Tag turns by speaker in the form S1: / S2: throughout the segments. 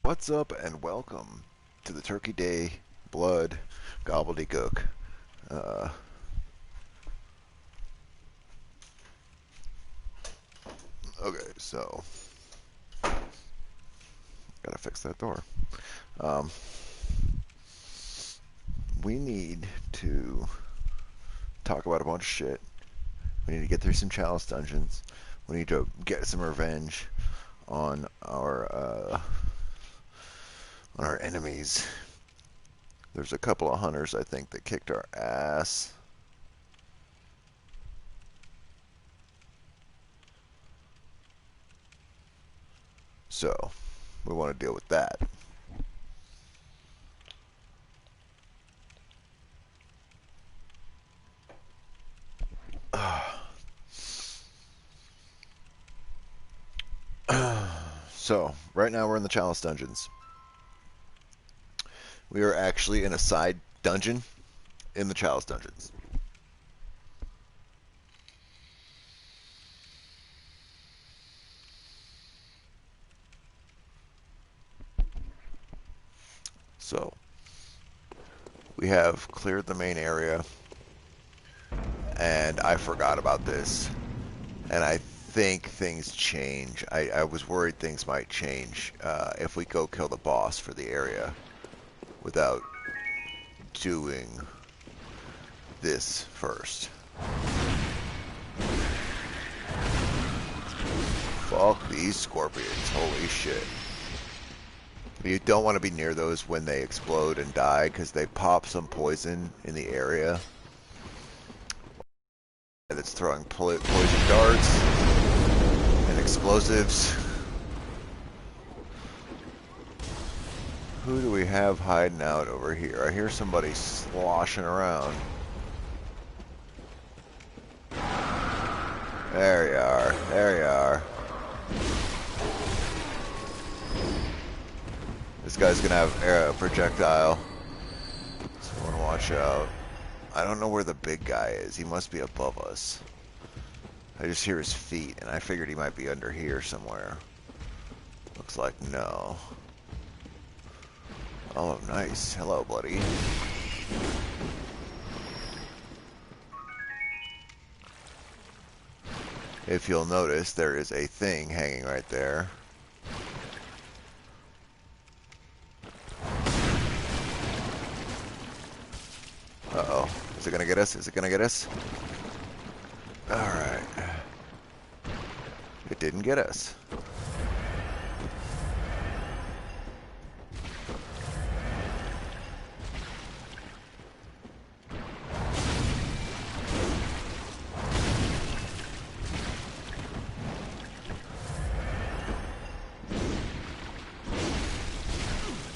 S1: What's up and welcome to the Turkey Day Blood Gobbledygook. Uh, okay, so gotta fix that door. Um, we need to talk about a bunch of shit. We need to get through some chalice dungeons. We need to get some revenge on our enemies. There's a couple of hunters I think that kicked our ass. So we want to deal with that. So right now we're in the chalice dungeons. We are actually in a side dungeon in the chalice dungeons. So we have cleared the main area, and I forgot about this, and I think things change. I was worried things might change if we go kill the boss for the area without doing this first. Fuck these scorpions, holy shit. You don't want to be near those when they explode and die, because they pop some poison in the area. And it's throwing poison darts and explosives. Who do we have hiding out over here? I hear somebody sloshing around. There you are. There you are. This guy's gonna have a projectile, so I want to watch out. I don't know where the big guy is. He must be above us. I just hear his feet, and I figured he might be under here somewhere. Looks like no. Oh, nice. Hello, buddy. If you'll notice, there is a thing hanging right there. Uh-oh. Is it gonna get us? Is it gonna get us? Alright. It didn't get us.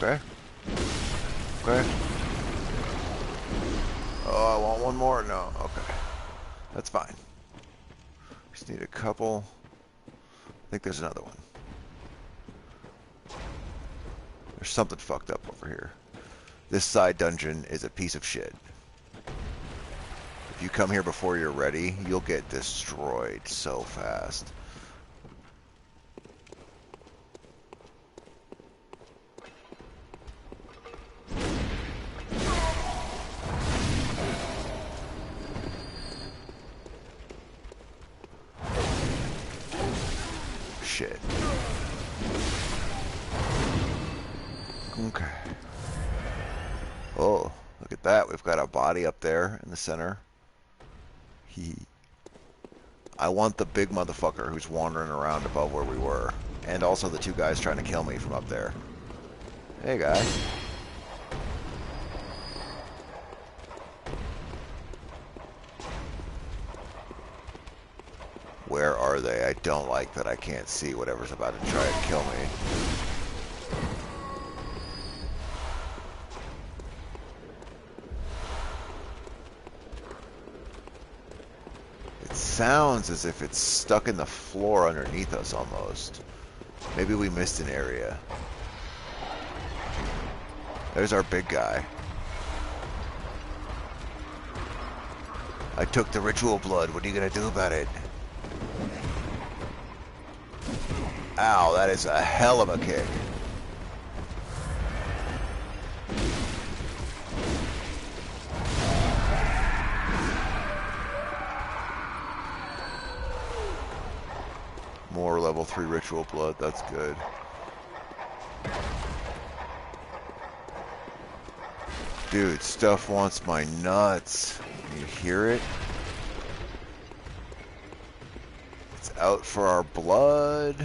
S1: Okay. Okay. Oh, I want one more? No. Okay. That's fine. Just need a couple. I think there's another one. There's something fucked up over here. This side dungeon is a piece of shit. If you come here before you're ready, you'll get destroyed so fast. Shit. Okay. Oh, look at that. We've got a body up there in the center. I want the big motherfucker who's wandering around above where we were. And also the two guys trying to kill me from up there. Hey, guys. Where are they? I don't like that I can't see whatever's about to try and kill me. It sounds as if it's stuck in the floor underneath us almost. Maybe we missed an area. There's our big guy. I took the ritual blood. What are you gonna do about it? Ow, that is a hell of a kick. level 3 ritual blood. That's good. Dude, stuff wants my nuts. Can you hear it? It's out for our blood.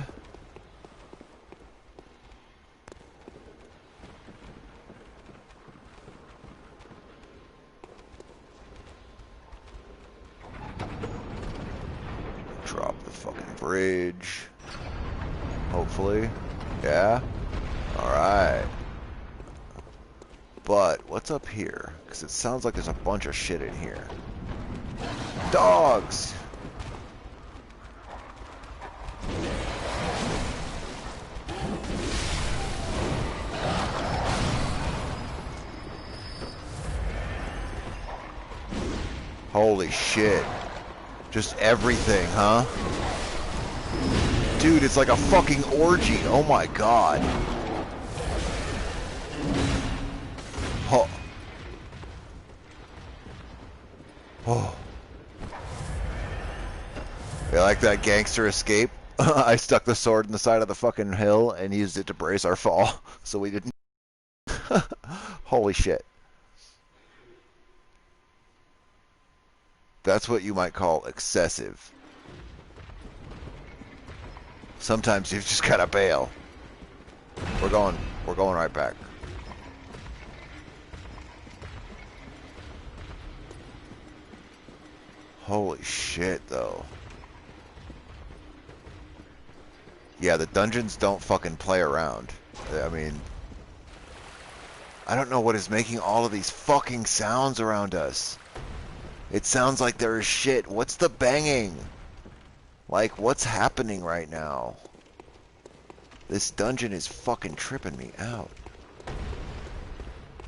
S1: Drop the fucking bridge. Hopefully. Yeah? Alright. But, what's up here? Because it sounds like there's a bunch of shit in here. Dogs! Holy shit. Just everything, huh? Dude, it's like a fucking orgy. Oh my god. Oh. Oh. You like that gangster escape? I stuck the sword in the side of the fucking hill and used it to brace our fall, so we didn't... Holy shit. That's what you might call excessive. Sometimes you've just gotta bail. We're going right back. Holy shit, though. Yeah, the dungeons don't fucking play around. I mean, I don't know what is making all of these fucking sounds around us. It sounds like there is shit. What's the banging? Like, what's happening right now? This dungeon is fucking tripping me out.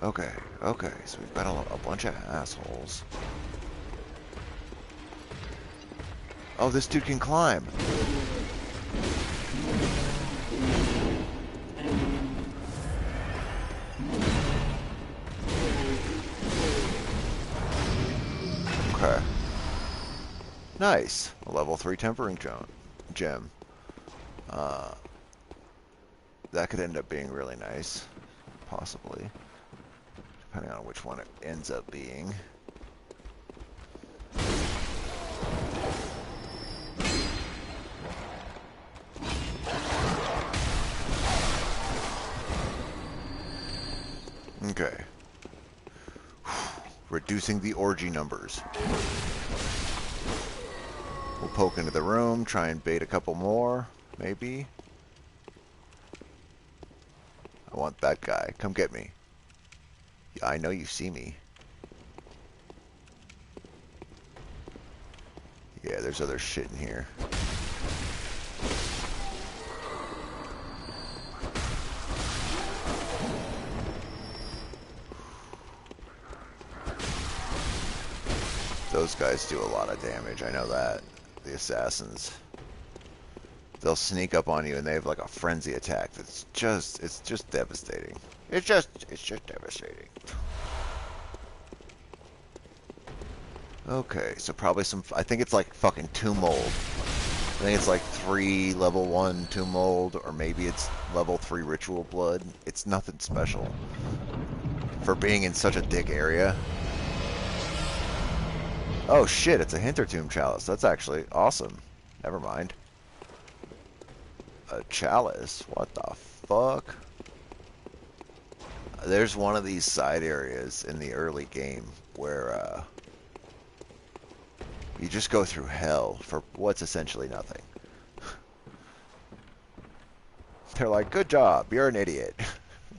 S1: Okay, okay, so we've got a bunch of assholes. Oh, this dude can climb. Okay. Nice. A level 3 tempering gem. That could end up being really nice. Possibly. Depending on which one it ends up being. Okay. Reducing the orgy numbers. We'll poke into the room, try and bait a couple more, maybe. I want that guy. Come get me. Yeah, I know you see me. Yeah, there's other shit in here. Those guys do a lot of damage, I know that. The assassins. They'll sneak up on you and they have like a frenzy attack that's just, it's just devastating. It's just devastating. Okay, so probably some, I think it's like fucking tomb mold. I think it's like 3 level 1 tomb mold, or maybe it's level 3 ritual blood. It's nothing special. For being in such a dick area. Oh shit, it's a Hintertomb chalice. That's actually awesome. Never mind. A chalice? What the fuck? There's one of these side areas in the early game where you just go through hell for what's essentially nothing. They're like, good job, you're an idiot.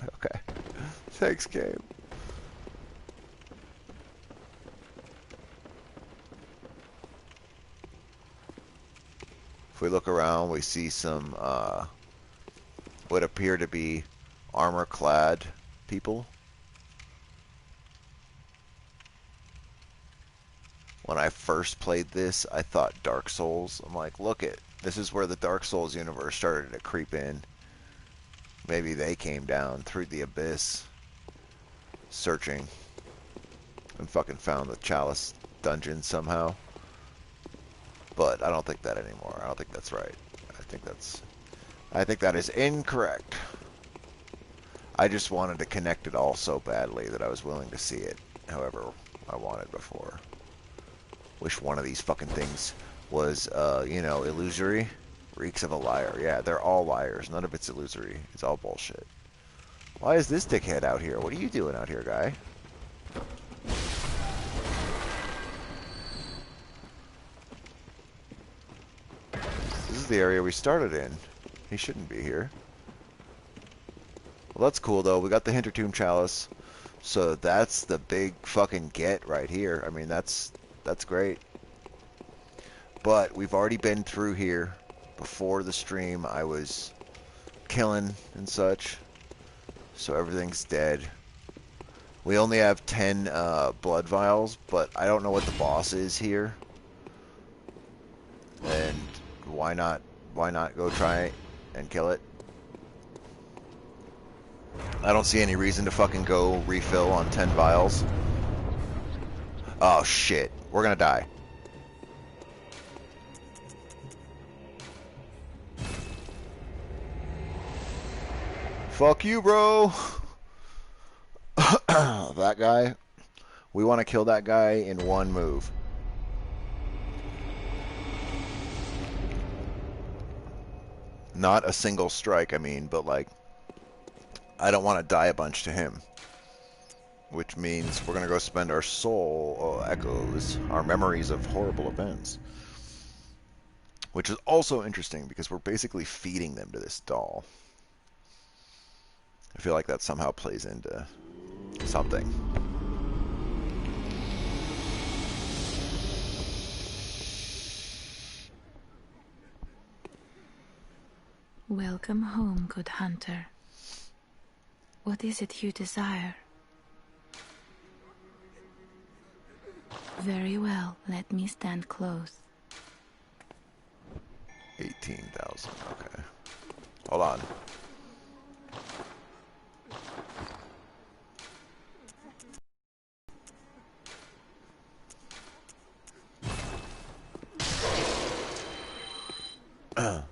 S1: Okay. Thanks, game. If we look around, we see some what appear to be armor-clad people. When I first played this, I thought Dark Souls. I'm like, look it, this is where the Dark Souls universe started to creep in. Maybe they came down through the abyss, searching, and fucking found the Chalice dungeon somehow. But I don't think that anymore. I don't think that's right. I I think that is incorrect. I just wanted to connect it all so badly that I was willing to see it however I wanted before. Wish one of these fucking things was, you know, illusory. Reeks of a liar. Yeah, they're all liars. None of it's illusory. It's all bullshit. Why is this dickhead out here? What are you doing out here, guy? This is the area we started in. He shouldn't be here. Well, that's cool, though. We got the Hintertomb Chalice. So that's the big fucking get right here. I mean, that's great. But we've already been through here. Before the stream, I was killing and such. So everything's dead. We only have 10 blood vials, but I don't know what the boss is here. And why not go try and kill it? I don't see any reason to fucking go refill on 10 vials. Oh shit, we're gonna die. Fuck you, bro. That guy. We want to kill that guy in one move. Not a single strike, I mean, but like, I don't want to die a bunch to him. Which means we're going to go spend our soul echoes, our memories of horrible events. Which is also interesting because we're basically feeding them to this doll. I feel like that somehow plays into something.
S2: Welcome home, good hunter. What is it you desire? Very well, let me stand close.
S1: 18,000, okay. Hold on.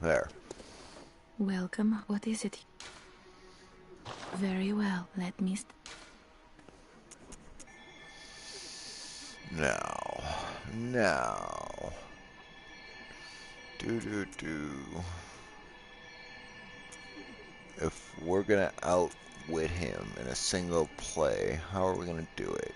S1: There.
S2: Welcome, what is it? Very well, let me
S1: Now. If we're gonna outwit him in a single play, how are we gonna do it?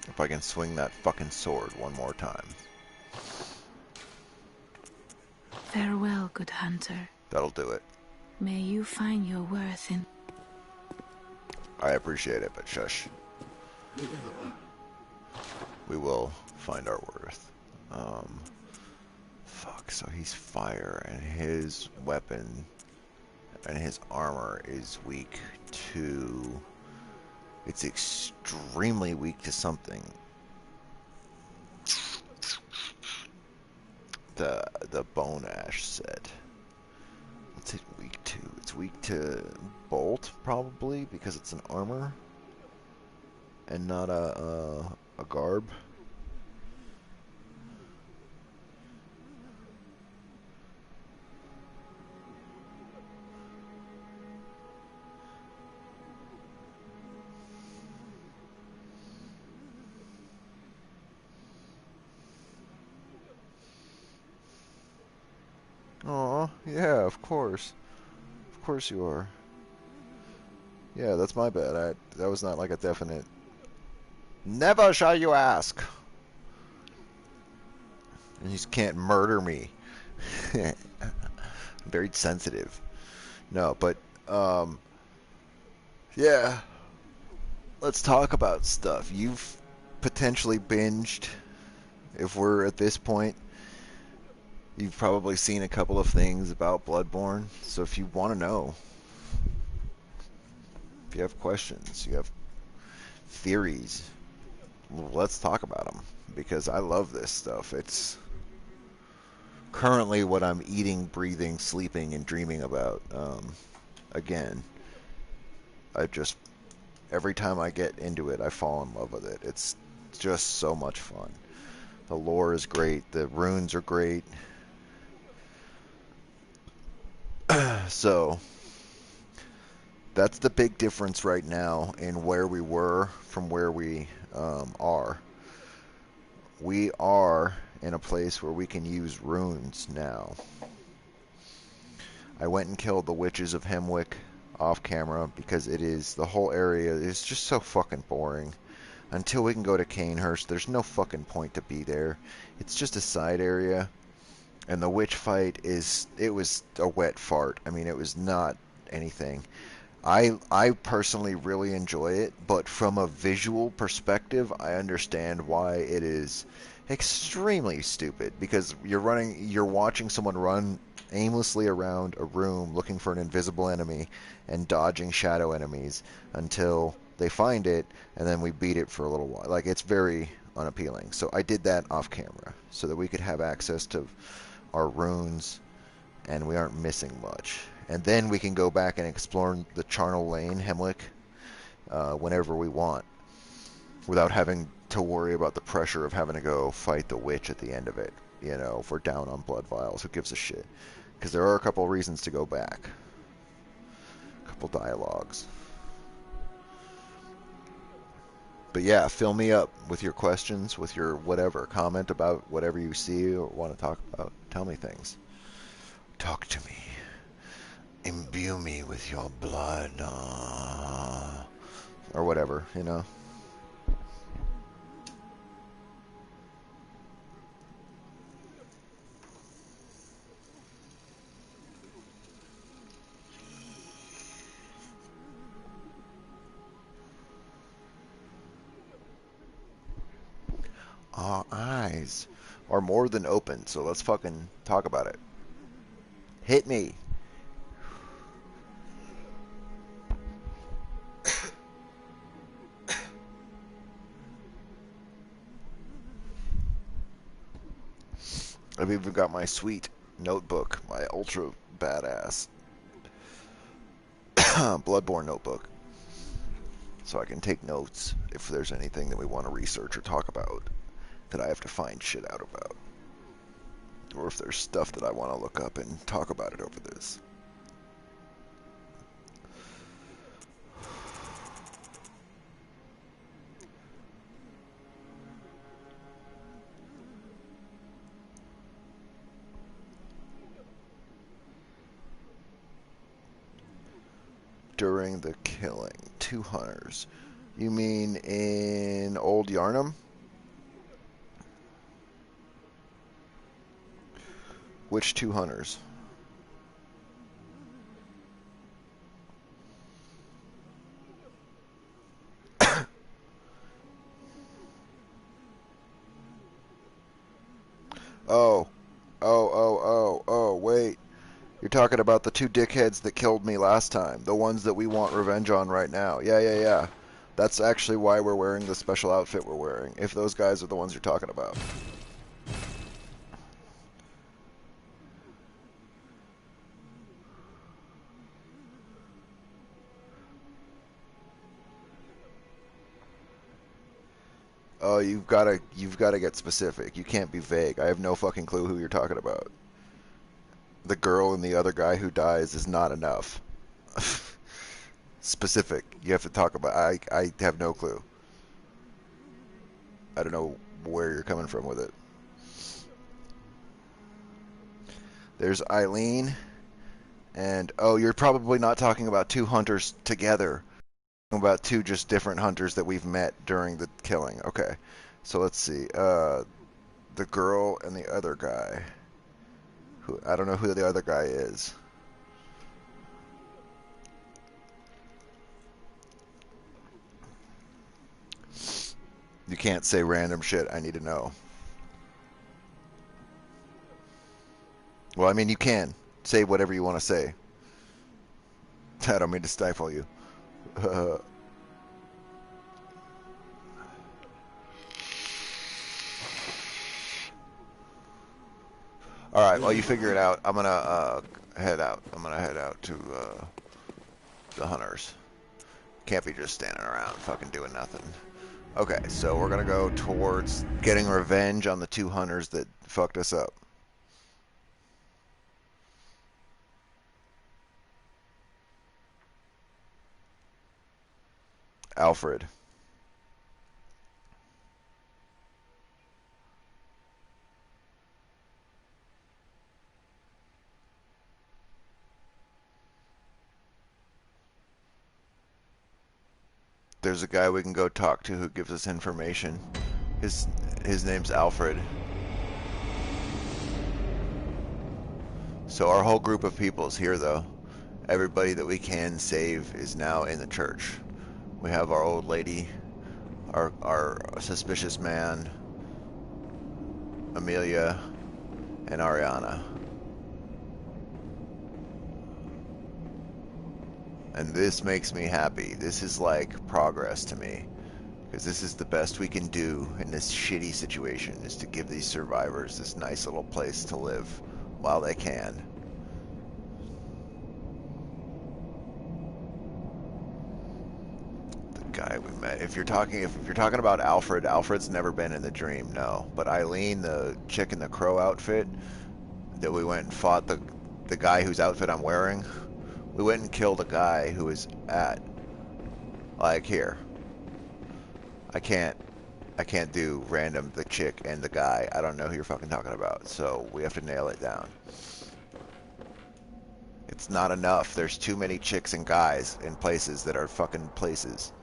S1: If I can swing that fucking sword one more time.
S2: Farewell, good hunter.
S1: That'll do it.
S2: May you find your worth in...
S1: I appreciate it, but shush. We will find our worth. Fuck, so he's fire, and his weapon and his armor is weak to... It's extremely weak to something. The bone ash set. What's it weak to? It's weak to bolt, probably, because it's an armor and not a garb. Aw, yeah, of course. Of course you are. Yeah, that's my bad. That was not like a definite... Never shall you ask! And you just can't murder me. Very sensitive. No, but Um, yeah, let's talk about stuff. You've potentially binged, if we're at this point. You've probably seen a couple of things about Bloodborne. So if you want to know, if you have questions, you have theories, let's talk about them. Because I love this stuff. It's currently what I'm eating, breathing, sleeping, and dreaming about. Again, I just every time I get into it, I fall in love with it. It's just so much fun. The lore is great. The runes are great. So that's the big difference right now in where we were from where we are. We are in a place where we can use runes now. I went and killed the witches of Hemwick off camera because it is the whole area is just so fucking boring. Until we can go to Canehurst, there's no fucking point to be there. It's just a side area, and the witch fight it was a wet fart. I mean, it was not anything. I personally really enjoy it, but from a visual perspective, I understand why it is extremely stupid because you're watching someone run aimlessly around a room looking for an invisible enemy and dodging shadow enemies until they find it, and then we beat it for a little while. Like, it's very unappealing. So I did that off camera so that we could have access to our runes and we aren't missing much. And then we can go back and explore the Charnel Lane, Hemwick, whenever we want, without having to worry about the pressure of having to go fight the witch at the end of it. You know, if we're down on blood vials, who gives a shit? Because there are a couple reasons to go back. A couple dialogues. But yeah, fill me up with your questions, with your whatever. Comment about whatever you see or want to talk about. Tell me things. Talk to me. Imbue me with your blood, or whatever, you know. Our eyes are more than open, so let's fucking talk about it. Hit me. I've even got my sweet notebook, my ultra badass Bloodborne notebook, so I can take notes if there's anything that we want to research or talk about that I have to find shit out about, or if there's stuff that I want to look up and talk about it over this. During the killing, 2 hunters. You mean in Old Yarnum? Which 2 hunters? Oh, wait. You're talking about the 2 dickheads that killed me last time. The ones that we want revenge on right now. Yeah. That's actually why we're wearing the special outfit we're wearing, if those guys are the ones you're talking about. Oh, you've gotta get specific. You can't be vague. I have no fucking clue who you're talking about. The girl and the other guy who dies is not enough. Specific. You have to talk about. I have no clue. I don't know where you're coming from with it. There's Eileen, and oh, you're probably not talking about 2 hunters together. You're talking about 2 just different hunters that we've met during the killing. Okay, so let's see. The girl and the other guy. Who I don't know who the other guy is. You can't say random shit I need to know. Well, I mean, you can. Say whatever you want to say. I don't mean to stifle you. Alright, while you figure it out, I'm gonna head out. I'm gonna head out to the hunters. Can't be just standing around fucking doing nothing. Okay, so we're gonna go towards getting revenge on the 2 hunters that fucked us up. Alfred. There's a guy we can go talk to who gives us information. His name's Alfred. So our whole group of people is here, though. Everybody that we can save is now in the church. We have our old lady, our suspicious man, Amelia, and Ariana. And this makes me happy. This is like progress to me. Because this is the best we can do in this shitty situation, is to give these survivors this nice little place to live while they can. The guy we met. If you're talking about Alfred, Alfred's never been in the dream, no. But Eileen, the chick in the crow outfit that we went and fought the guy whose outfit I'm wearing, we went and killed a guy who was at, like, here. I can't do random the chick and the guy. I don't know who you're fucking talking about, so we have to nail it down. It's not enough. There's too many chicks and guys in places that are fucking places.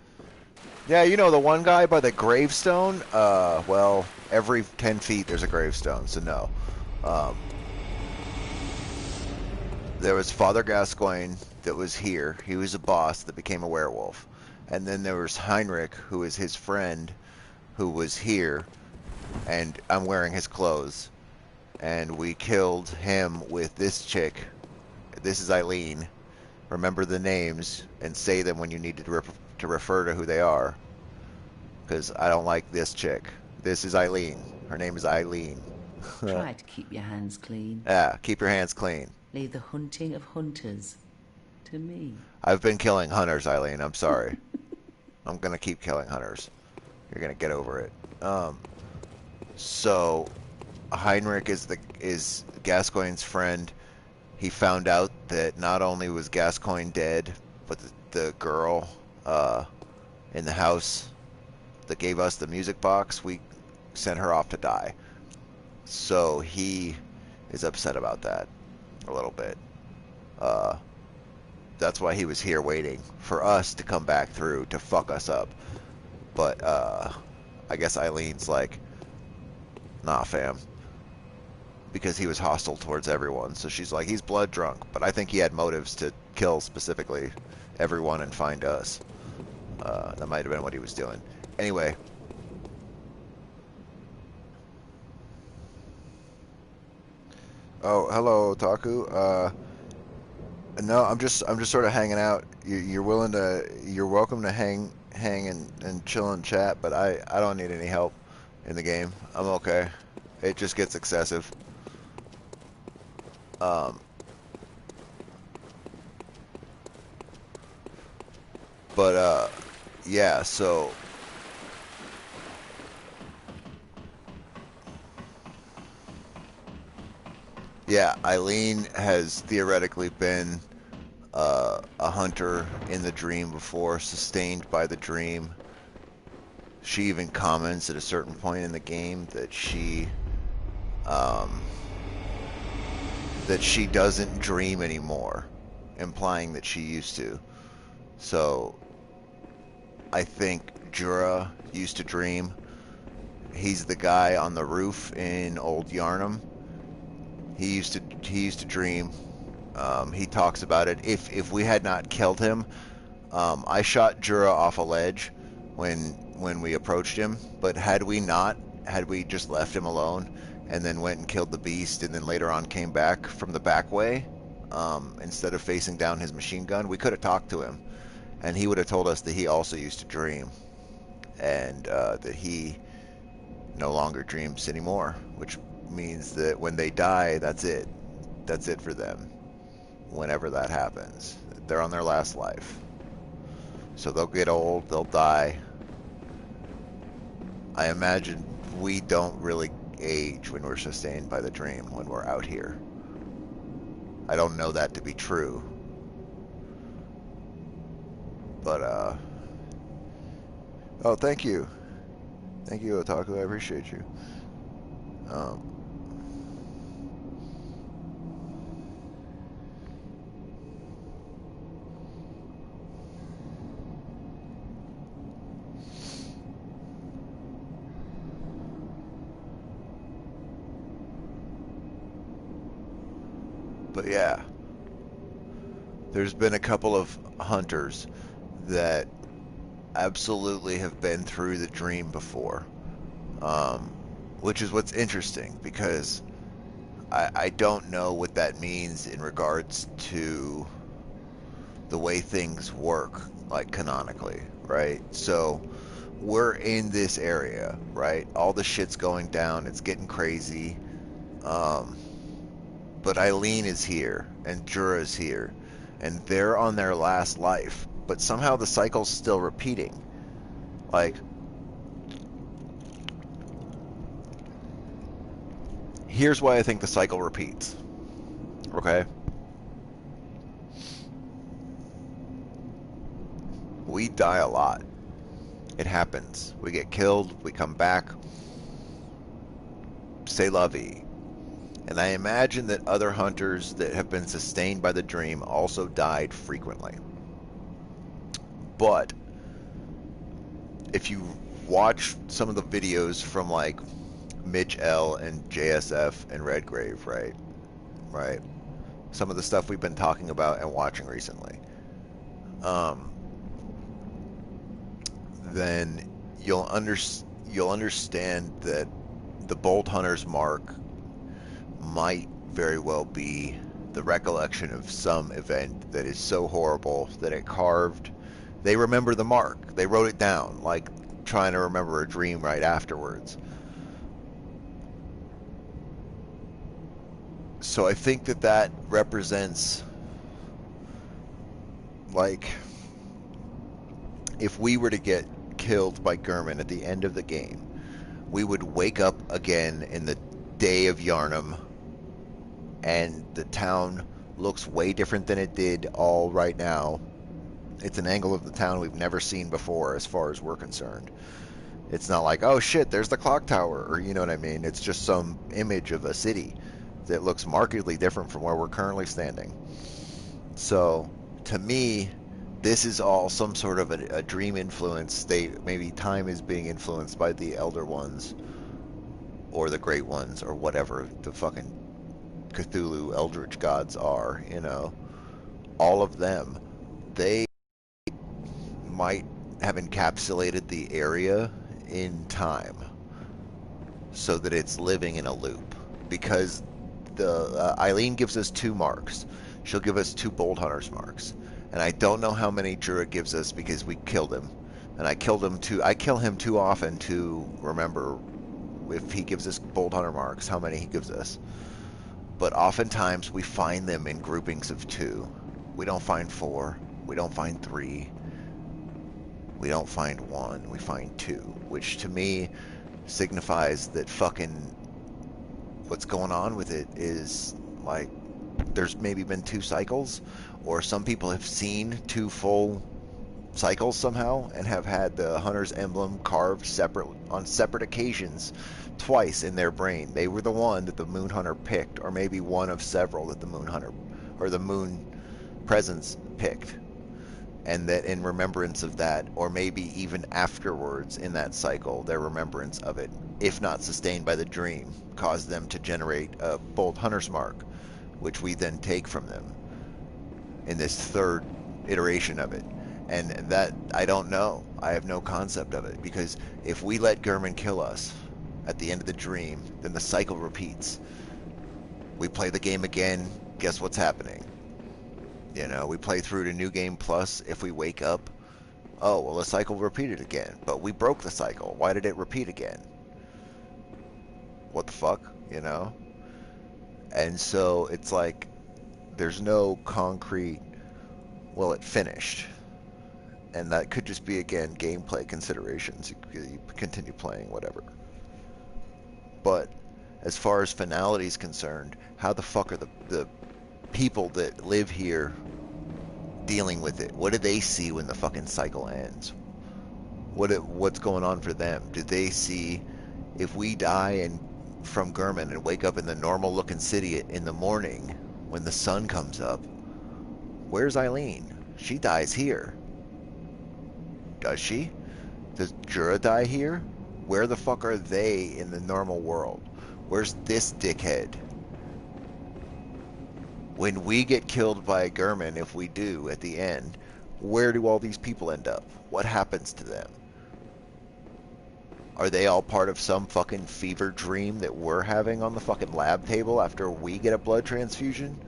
S1: Yeah, you know the one guy by the gravestone? Well, every 10 feet there's a gravestone, so no. There was Father Gascoigne that was here. He was a boss that became a werewolf. And then there was Heinrich, who is his friend, who was here, and I'm wearing his clothes. And we killed him with this chick. This is Eileen. Remember the names and say them when you need to refer to who they are. Because I don't like this chick. This is Eileen. Her name is Eileen.
S3: Try to keep your hands clean.
S1: Yeah, keep your hands clean.
S3: Leave the hunting of hunters to me.
S1: I've been killing hunters, Eileen. I'm sorry. I'm gonna keep killing hunters. You're gonna get over it. So Heinrich is Gascoigne's friend. He found out that not only was Gascoigne dead, but the girl in the house that gave us the music box, we sent her off to die. So he is upset about that a little bit. That's why he was here waiting for us to come back through to fuck us up. But I guess Eileen's like, nah, fam. Because he was hostile towards everyone. So she's like, he's blood drunk. But I think he had motives to kill specifically everyone and find us. That might have been what he was doing. Anyway. Oh, hello, Taku. No, I'm just sort of hanging out. You're welcome to hang and chill and chat, but I don't need any help in the game. I'm okay. It just gets excessive. But yeah, so yeah, Eileen has theoretically been a hunter in the dream before, sustained by the dream. She even comments at a certain point in the game that she doesn't dream anymore, implying that she used to. So I think Jura used to dream. He's the guy on the roof in Old Yarnum. He used to dream. He talks about it. If we had not killed him, I shot Jura off a ledge when when we approached him, but had we not, had we just left him alone and then went and killed the beast and then later on came back from the back way, instead of facing down his machine gun, we could have talked to him and he would have told us that he also used to dream and that he no longer dreams anymore, which means that when they die, that's it. That's it for them. Whenever that happens, they're on their last life. So they'll get old, they'll die. I imagine we don't really age when we're sustained by the dream when we're out here. I don't know that to be true. But, oh, thank you. Thank you, Otaku. I appreciate you. But yeah, there's been a couple of hunters that absolutely have been through the dream before, which is what's interesting because I don't know what that means in regards to the way things work, like canonically, right? So we're in this area, right? All the shit's going down, it's getting crazy. But Eileen is here, and Jura's here, and they're on their last life. But somehow the cycle's still repeating. Like, here's why I think the cycle repeats. Okay? We die a lot. It happens. We get killed, we come back. C'est la vie. And I imagine that other hunters that have been sustained by the dream also died frequently. But if you watch some of the videos from like Mitch L and JSF and Redgrave, right? Right. Some of the stuff we've been talking about and watching recently. Then you'll understand that the Bolt Hunter's mark might very well be the recollection of some event that is so horrible that it carved. They remember the mark. They wrote it down, like trying to remember a dream right afterwards. So I think that that represents, like, if we were to get killed by Gurman at the end of the game, we would wake up again in the day of Yarnum, and the town looks way different than it did all right now. It's an angle of the town we've never seen before as far as we're concerned. It's not like, oh shit, there's the clock tower, or you know what I mean? It's just some image of a city that looks markedly different from where we're currently standing. So, to me, this is all some sort of a dream influence. Maybe time is being influenced by the Elder Ones, or the Great Ones, or whatever the fucking Cthulhu Eldritch gods are, you know. All of them. They might have encapsulated the area in time so that it's living in a loop. Because the Eileen gives us 2 marks. She'll give us 2 Bolt Hunters marks. And I don't know how many Jura gives us because we killed him. And I kill him too often to remember if he gives us Bolt Hunter marks, how many he gives us. But oftentimes we find them in groupings of 2. We don't find 4. We don't find 3. We don't find 1. We find 2. Which to me signifies that fucking what's going on with it is like there's maybe been 2 cycles, or some people have seen 2 full cycles somehow and have had the hunter's emblem carved on separate occasions twice in their brain. They were the one that the moon hunter picked, or maybe one of several that the moon hunter or the moon presence picked, and that in remembrance of that, or maybe even afterwards in that cycle, their remembrance of it, if not sustained by the dream, caused them to generate a Bolt Hunter's mark, which we then take from them in this 3rd iteration of it. And that, I don't know. I have no concept of it, because if we let Gurman kill us at the end of the dream, then the cycle repeats. We play the game again, guess what's happening? You know, we play through to New Game Plus, if we wake up, oh, well, the cycle repeated again. But we broke the cycle. Why did it repeat again? What the fuck? You know? And so it's like, there's no concrete, well, it finished. And that could just be, again, gameplay considerations. You continue playing, whatever. But as far as finality is concerned, how the fuck are the people that live here dealing with it? What do they see when the fucking cycle ends? What's going on for them? Do they see, if we die and from Gurman and wake up in the normal looking city in the morning when the sun comes up, where's Eileen? She dies here. Does she? Does Jura die here? Where the fuck are they in the normal world? Where's this dickhead? When we get killed by Gurman, if we do at the end, where do all these people end up? What happens to them? Are they all part of some fucking fever dream that we're having on the fucking lab table after we get a blood transfusion?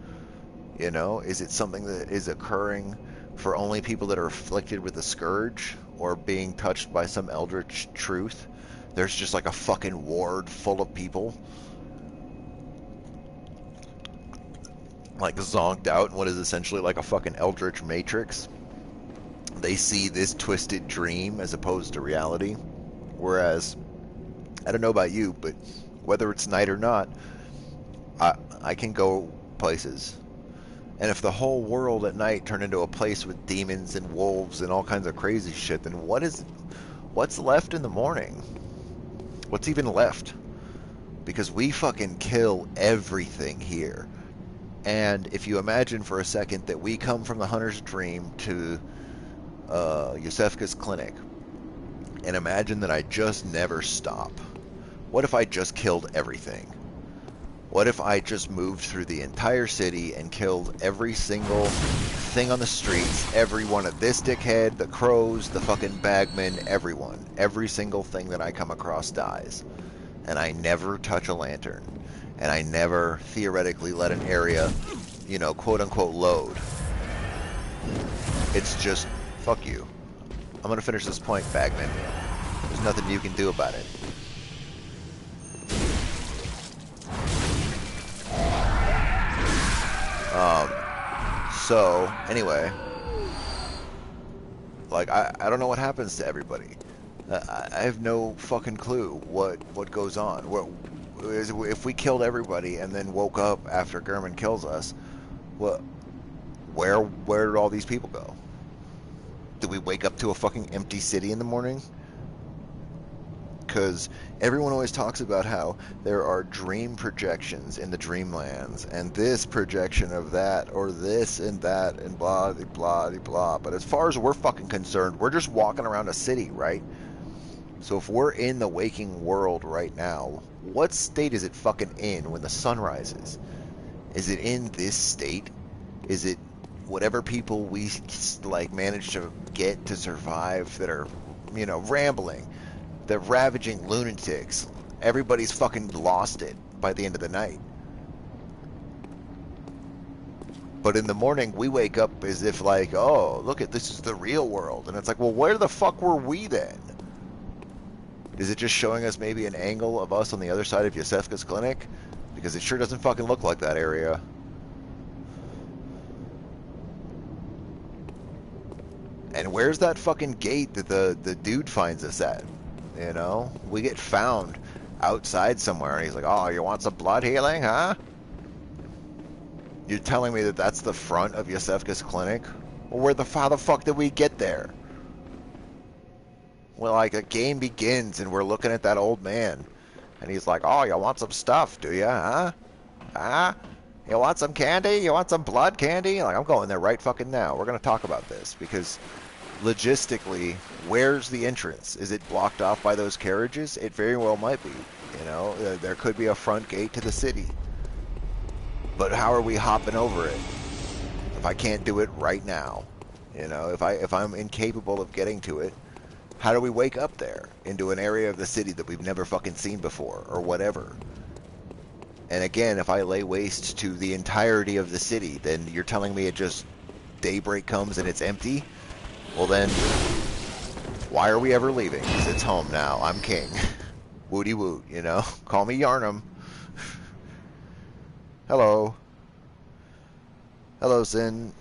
S1: You know, is it something that is occurring for only people that are afflicted with the scourge or being touched by some eldritch truth? There's just like a fucking ward full of people like zonked out in what is essentially like a fucking eldritch matrix. They see this twisted dream as opposed to reality. Whereas, I don't know about you, but whether it's night or not, I can go places. And if the whole world at night turned into a place with demons and wolves and all kinds of crazy shit, then what's left in the morning? What's even left? Because we fucking kill everything here. And if you imagine for a second that we come from the Hunter's Dream to Yusefka's clinic, and imagine that I just never stop. What if I just killed everything? What if I just moved through the entire city and killed every single thing on the streets, every one of this dickhead, the crows, the fucking bagmen, everyone. Every single thing that I come across dies. And I never touch a lantern. And I never theoretically let an area, you know, quote unquote load. It's just, fuck you. I'm gonna finish this point, bagman. There's nothing you can do about it. So, anyway, like, I don't know what happens to everybody. I have no fucking clue what goes on. If we killed everybody and then woke up after Gurman kills us, where did all these people go? Do we wake up to a fucking empty city in the morning? Because everyone always talks about how there are dream projections in the dreamlands, and this projection of that, or this and that, and blah, blah, blah. But as far as we're fucking concerned, we're just walking around a city, right? So if we're in the waking world right now, what state is it fucking in when the sun rises? Is it in this state? Is it whatever people we like manage to get to survive that are, you know, rambling? They're ravaging lunatics. Everybody's fucking lost it by the end of the night. But in the morning, we wake up as if like, oh, look at this is the real world. And it's like, well, where the fuck were we then? Is it just showing us maybe an angle of us on the other side of Yusefka's clinic? Because it sure doesn't fucking look like that area. And where's that fucking gate that the dude finds us at? You know? We get found outside somewhere, and he's like, oh, you want some blood healing, huh? You're telling me that that's the front of Yusefka's clinic? Well, how the fuck did we get there? Well, like, the game begins, and we're looking at that old man. And he's like, oh, you want some stuff, do you, huh? Huh? You want some candy? You want some blood candy? Like, I'm going there right fucking now. We're going to talk about this, because logistically, where's the entrance? Is it blocked off by those carriages? It very well might be. You know, there could be a front gate to the city. But how are we hopping over it if I can't do it right now? You know, if I'm incapable of getting to it, how do we wake up there into an area of the city that we've never fucking seen before or whatever? And again, if I lay waste to the entirety of the city, then you're telling me it just daybreak comes and it's empty? Well then, why are we ever leaving? 'Cause it's home now. I'm king. Woody woot, you know? Call me Yarnum. Hello. Hello, Sin.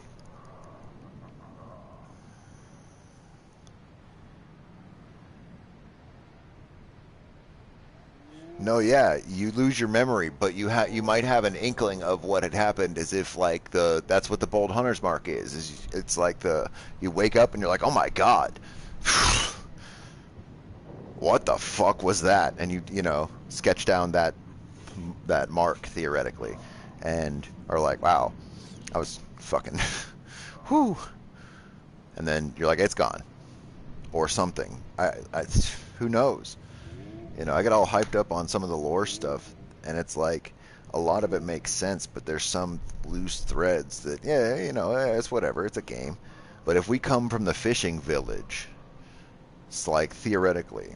S1: No, yeah, you lose your memory, but you might have an inkling of what had happened, as if like that's what the bold hunter's mark is it's like you wake up and you're like, oh my god, what the fuck was that? And you know sketch down that mark theoretically, and are like, wow, I was fucking, whew, and then you're like, it's gone or something. Who knows? You know, I get all hyped up on some of the lore stuff, and it's like a lot of it makes sense, but there's some loose threads that, yeah, you know, it's whatever, it's a game. But if we come from the fishing village, it's like theoretically,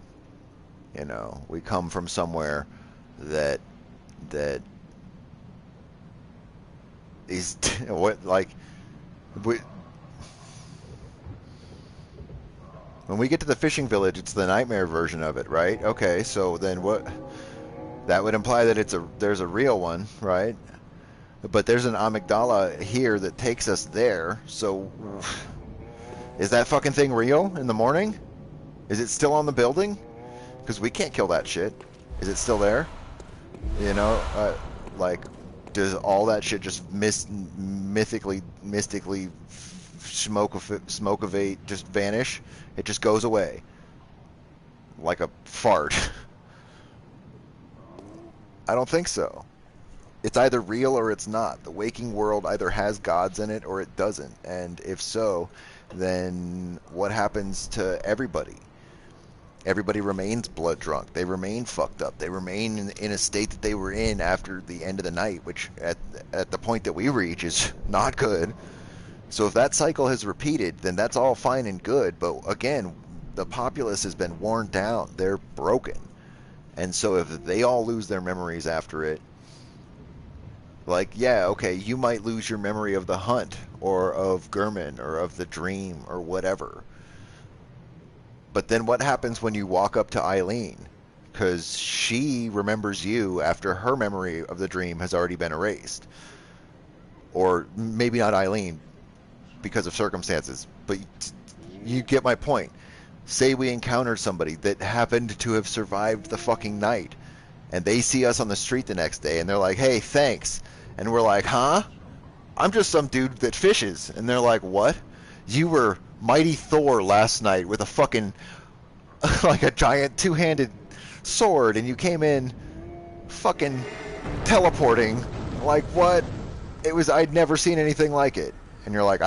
S1: you know, we come from somewhere that that is what like we, when we get to the fishing village, it's the nightmare version of it, right? Okay, so then what? That would imply that there's a real one, right? But there's an amygdala here that takes us there. So is that fucking thing real in the morning? Is it still on the building? Because we can't kill that shit. Is it still there? You know, like, does all that shit just mystically smoke evade, just vanish? It just goes away like a fart. I don't think so. It's either real or it's not. The waking world either has gods in it or it doesn't. And if so, then what happens to everybody? Everybody remains blood drunk. They remain fucked up. They remain in a state that they were in after the end of the night, which at the point that we reach is not good. So if that cycle has repeated, then that's all fine and good. But again, the populace has been worn down. They're broken. And so if they all lose their memories after it, like, yeah, okay, you might lose your memory of the hunt or of Gurman or of the dream or whatever. But then what happens when you walk up to Eileen? Because she remembers you after her memory of the dream has already been erased. Or maybe not Eileen because of circumstances, but you get my point. Say we encountered somebody that happened to have survived the fucking night, and they see us on the street the next day, and they're like, hey, thanks. And we're like, huh? I'm just some dude that fishes. And they're like, what? You were Mighty Thor last night with a fucking, like a giant two-handed sword, and you came in fucking teleporting. Like, what? I'd never seen anything like it. And you're like,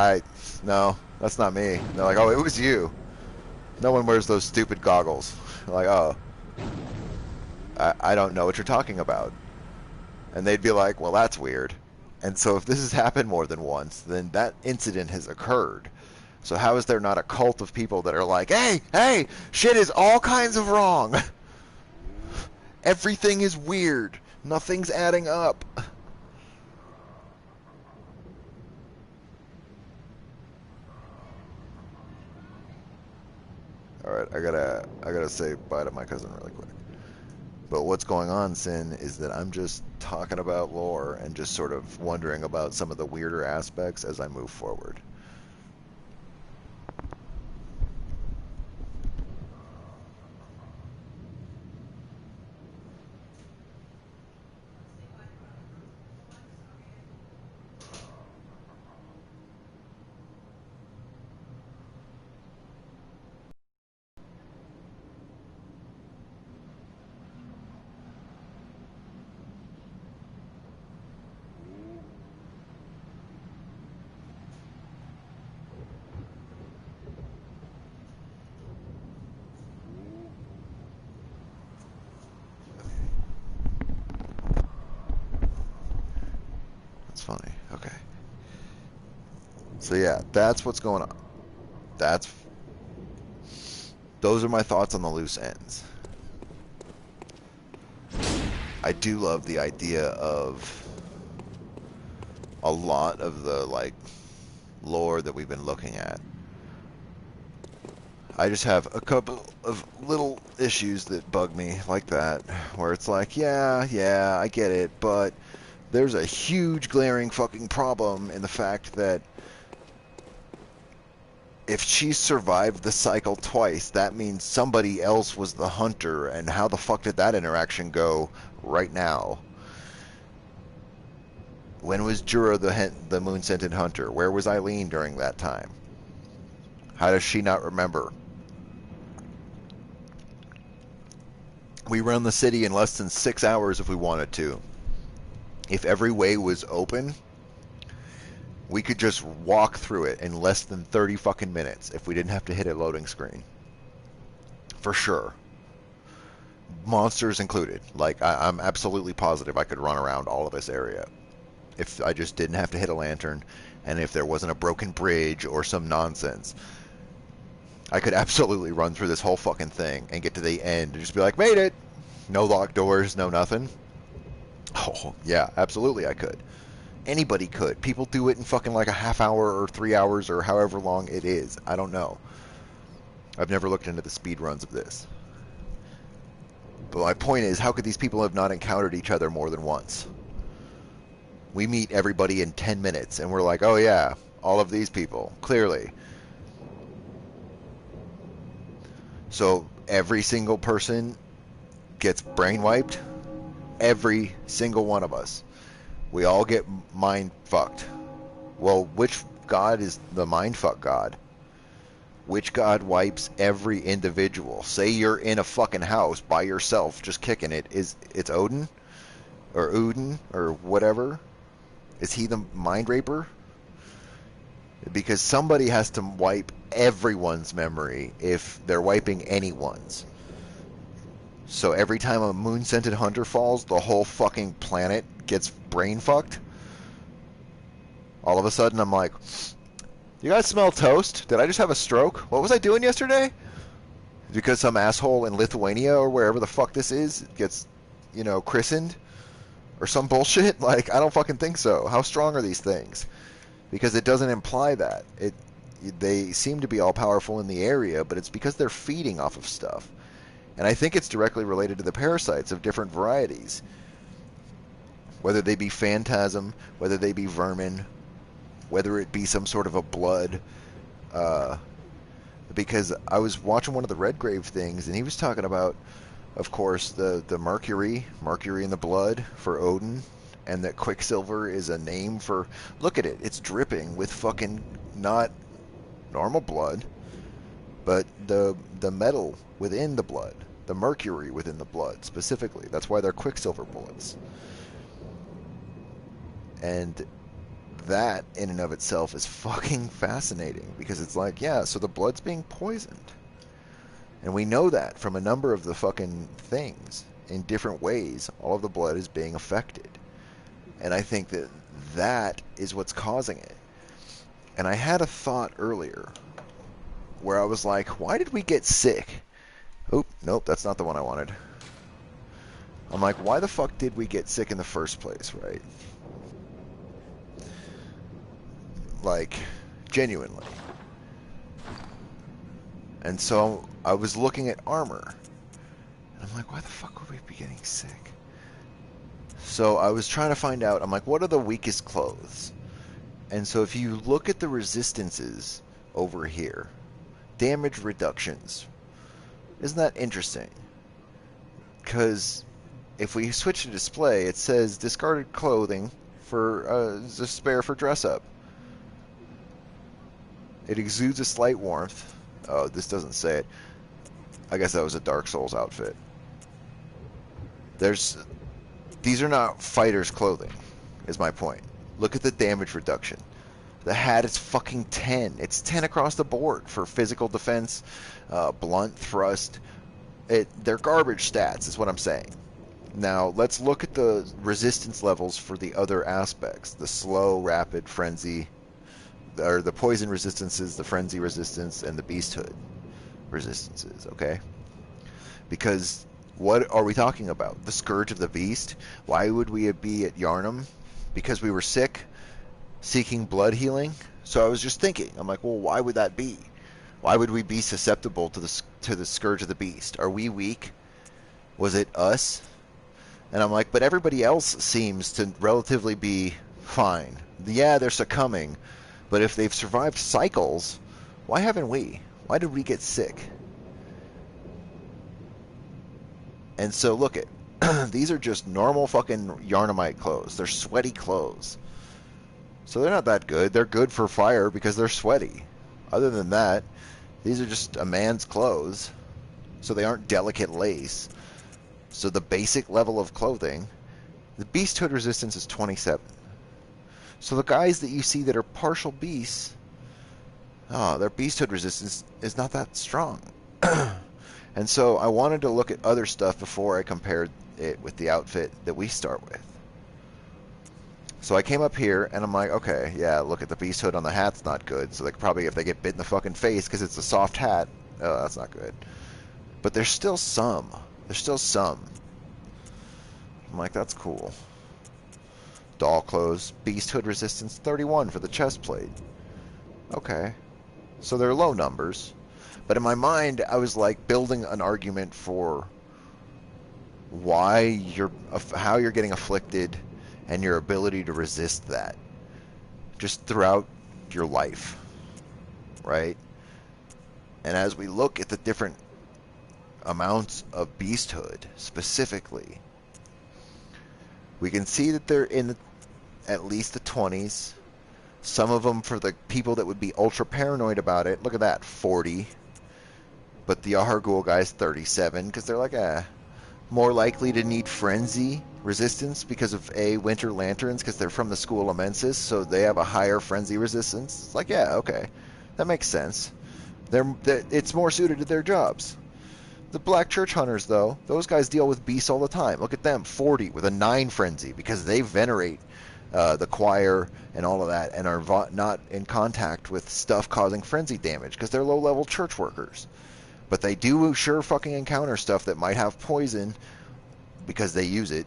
S1: no, that's not me. And they're like, oh, it was you. No one wears those stupid goggles. Like, oh, I don't know what you're talking about. And they'd be like, well, that's weird. And so if this has happened more than once, then that incident has occurred. So how is there not a cult of people that are like, hey, shit is all kinds of wrong. Everything is weird. Nothing's adding up. Alright, I gotta say bye to my cousin really quick. But what's going on, Sin, is that I'm just talking about lore and just sort of wondering about some of the weirder aspects as I move forward. That's funny. Okay. So yeah, that's what's going on. those are my thoughts on the loose ends. I do love the idea of a lot of the, like, lore that we've been looking at. I just have a couple of little issues that bug me like that, where it's like, yeah, I get it, but there's a huge glaring fucking problem in the fact that if she survived the cycle twice, that means somebody else was the hunter, and how the fuck did that interaction go right now? When was Jura the moon-scented hunter? Where was Eileen during that time? How does she not remember? We run the city in less than 6 hours if we wanted to. If every way was open, we could just walk through it in less than 30 fucking minutes if we didn't have to hit a loading screen. For sure. Monsters included. Like, I'm absolutely positive I could run around all of this area if I just didn't have to hit a lantern, and if there wasn't a broken bridge or some nonsense. I could absolutely run through this whole fucking thing and get to the end and just be like, made it! No locked doors, no nothing. Oh, yeah, absolutely I could. Anybody could. People do it in fucking like a half hour or 3 hours or however long it is. I don't know. I've never looked into the speed runs of this. But my point is, how could these people have not encountered each other more than once? We meet everybody in 10 minutes and we're like, oh yeah, all of these people, clearly. So every single person gets brain wiped. Every single one of us. We all get mind fucked. Well, which god is the mind fuck god? Which god wipes every individual? Say you're in a fucking house by yourself, just kicking it. It's Odin? Or Udin? Or whatever? Is he the mind raper? Because somebody has to wipe everyone's memory if they're wiping anyone's. So every time a moon-scented hunter falls, the whole fucking planet gets brain fucked. All of a sudden I'm like, you guys smell toast? Did I just have a stroke? What was I doing yesterday? Because some asshole in Lithuania or wherever the fuck this is gets, christened? Or some bullshit? Like, I don't fucking think so. How strong are these things? Because it doesn't imply that. They seem to be all powerful in the area, but it's because they're feeding off of stuff. And I think it's directly related to the parasites of different varieties. Whether they be phantasm, whether they be vermin, whether it be some sort of a blood. Because I was watching one of the Redgrave things, and he was talking about, of course, the mercury in the blood for Odin, and that Quicksilver is a name for... Look at it, it's dripping with fucking not normal blood, but the metal within the blood, the mercury within the blood specifically. That's why they're Quicksilver bullets. And that in and of itself is fucking fascinating, because it's like, yeah, so the blood's being poisoned. And we know that from a number of the fucking things. In different ways, all of the blood is being affected. And I think that that is what's causing it. And I had a thought earlier where I was like, why did we get sick? Oh, nope, that's not the one I wanted. I'm like, why the fuck did we get sick in the first place, right? Like, genuinely. And so I was looking at armor. And I'm like, why the fuck would we be getting sick? So I was trying to find out, I'm like, what are the weakest clothes? And so if you look at the resistances over here, damage reductions, isn't that interesting? Because if we switch to display, it says discarded clothing for a spare for dress up. It exudes a slight warmth. Oh, this doesn't say it. I guess that was a Dark Souls outfit. These are not fighters' clothing, is my point. Look at the damage reduction. The hat is fucking 10. It's 10 across the board for physical defense, blunt thrust. They're garbage stats, is what I'm saying. Now, let's look at the resistance levels for the other aspects. The slow, rapid, frenzy, or the poison resistances, the frenzy resistance, and the beasthood resistances, okay? Because what are we talking about? The Scourge of the Beast? Why would we be at Yarnum? Because we were sick, seeking blood healing? So I was just thinking, I'm like, well, why would that be? Why would we be susceptible to the Scourge of the Beast? Are we weak? Was it us? And I'm like, but everybody else seems to relatively be fine. Yeah, they're succumbing, but if they've survived cycles, why haven't we? Why did we get sick? And so look at these are just normal fucking Yarnumite clothes. They're sweaty clothes. So they're not that good. They're good for fire because they're sweaty. Other than that, these are just a man's clothes. So they aren't delicate lace. So the basic level of clothing, the beasthood resistance is 27. So the guys that you see that are partial beasts, their beasthood resistance is not that strong. And so I wanted to look at other stuff before I compared it with the outfit that we start with. So I came up here and I'm like, okay, yeah, look at the beasthood on the hat's not good. So they probably, if they get bit in the fucking face because it's a soft hat, oh, that's not good. But there's still some. There's still some. I'm like, that's cool. Doll clothes, beasthood resistance 31 for the chest plate. Okay. So they're low numbers. But in my mind, I was like building an argument for how you're getting afflicted and your ability to resist that just throughout your life, right? And as we look at the different amounts of beasthood specifically, we can see that they're in at least the 20s. Some of them, for the people that would be ultra paranoid about it, look at that, 40. But the Ahargul guy's 37 because they're like, more likely to need frenzy resistance because of winter lanterns, because they're from the school of Mensis, so they have a higher frenzy resistance. It's like, yeah, okay, that makes sense. It's more suited to their jobs. The Black Church Hunters, though, those guys deal with beasts all the time. Look at them, 40 with a 9 frenzy, because they venerate the choir and all of that, and are not in contact with stuff causing frenzy damage because they're low-level church workers. But they do sure fucking encounter stuff that might have poison because they use it,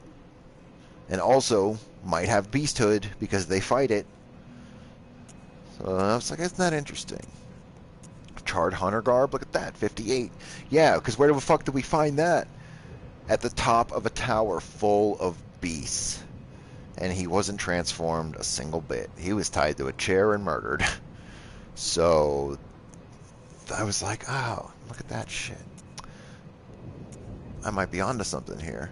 S1: and also might have beasthood because they fight it. So I was like, isn't that interesting? Charred Hunter Garb, look at that, 58. Yeah, because where the fuck did we find that? At the top of a tower full of beasts. And he wasn't transformed a single bit. He was tied to a chair and murdered. So I was like, oh, look at that shit. I might be onto something here.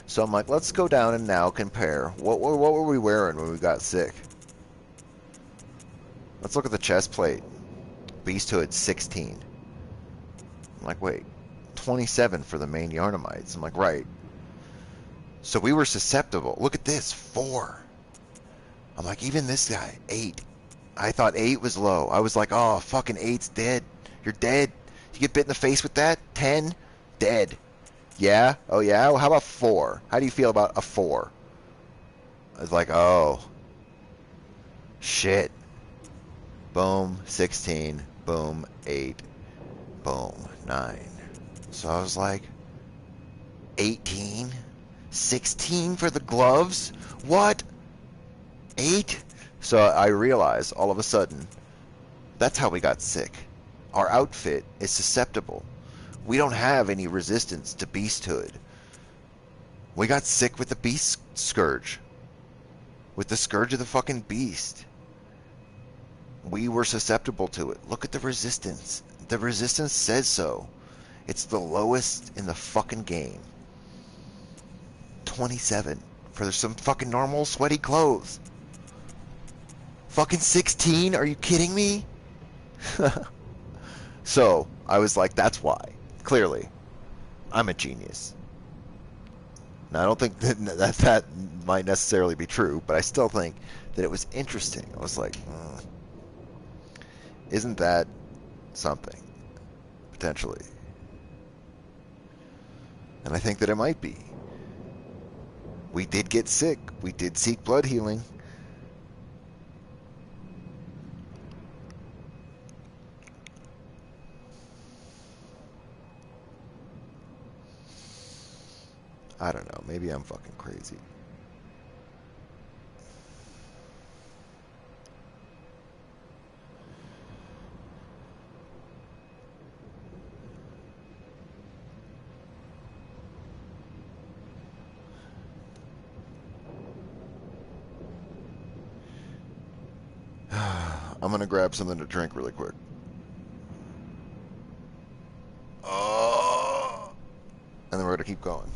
S1: So I'm like, let's go down and now compare. What were we wearing when we got sick? Let's look at the chest plate. Beasthood, 16. I'm like, wait, 27 for the main Yarnumites. I'm like, right. So we were susceptible. Look at this, 4. I'm like, even this guy, 8. I thought 8 was low. I was like, oh, fucking 8's dead. You're dead. You get bit in the face with that? 10? Dead. Yeah? Oh, yeah? Well, how about 4? How do you feel about a 4? I was like, oh. Shit. Boom, 16. Boom, 8. Boom, 9. So I was like, 18? 16 for the gloves? What? 8? So I realized all of a sudden, that's how we got sick. Our outfit is susceptible. We don't have any resistance to beasthood. We got sick with the beast scourge. With the scourge of the fucking beast. We were susceptible to it. Look at the resistance. The resistance says so. It's the lowest in the fucking game. 27 for some fucking normal sweaty clothes. Fucking 16? Are you kidding me? So I was like, that's why. Clearly, I'm a genius. Now I don't think that might necessarily be true, but I still think that it was interesting. I was like, isn't that something? Potentially. And I think that it might be. We did get sick. We did seek blood healing. I don't know. Maybe I'm fucking crazy. I'm gonna grab something to drink really quick. Oh, and then we're gonna keep going.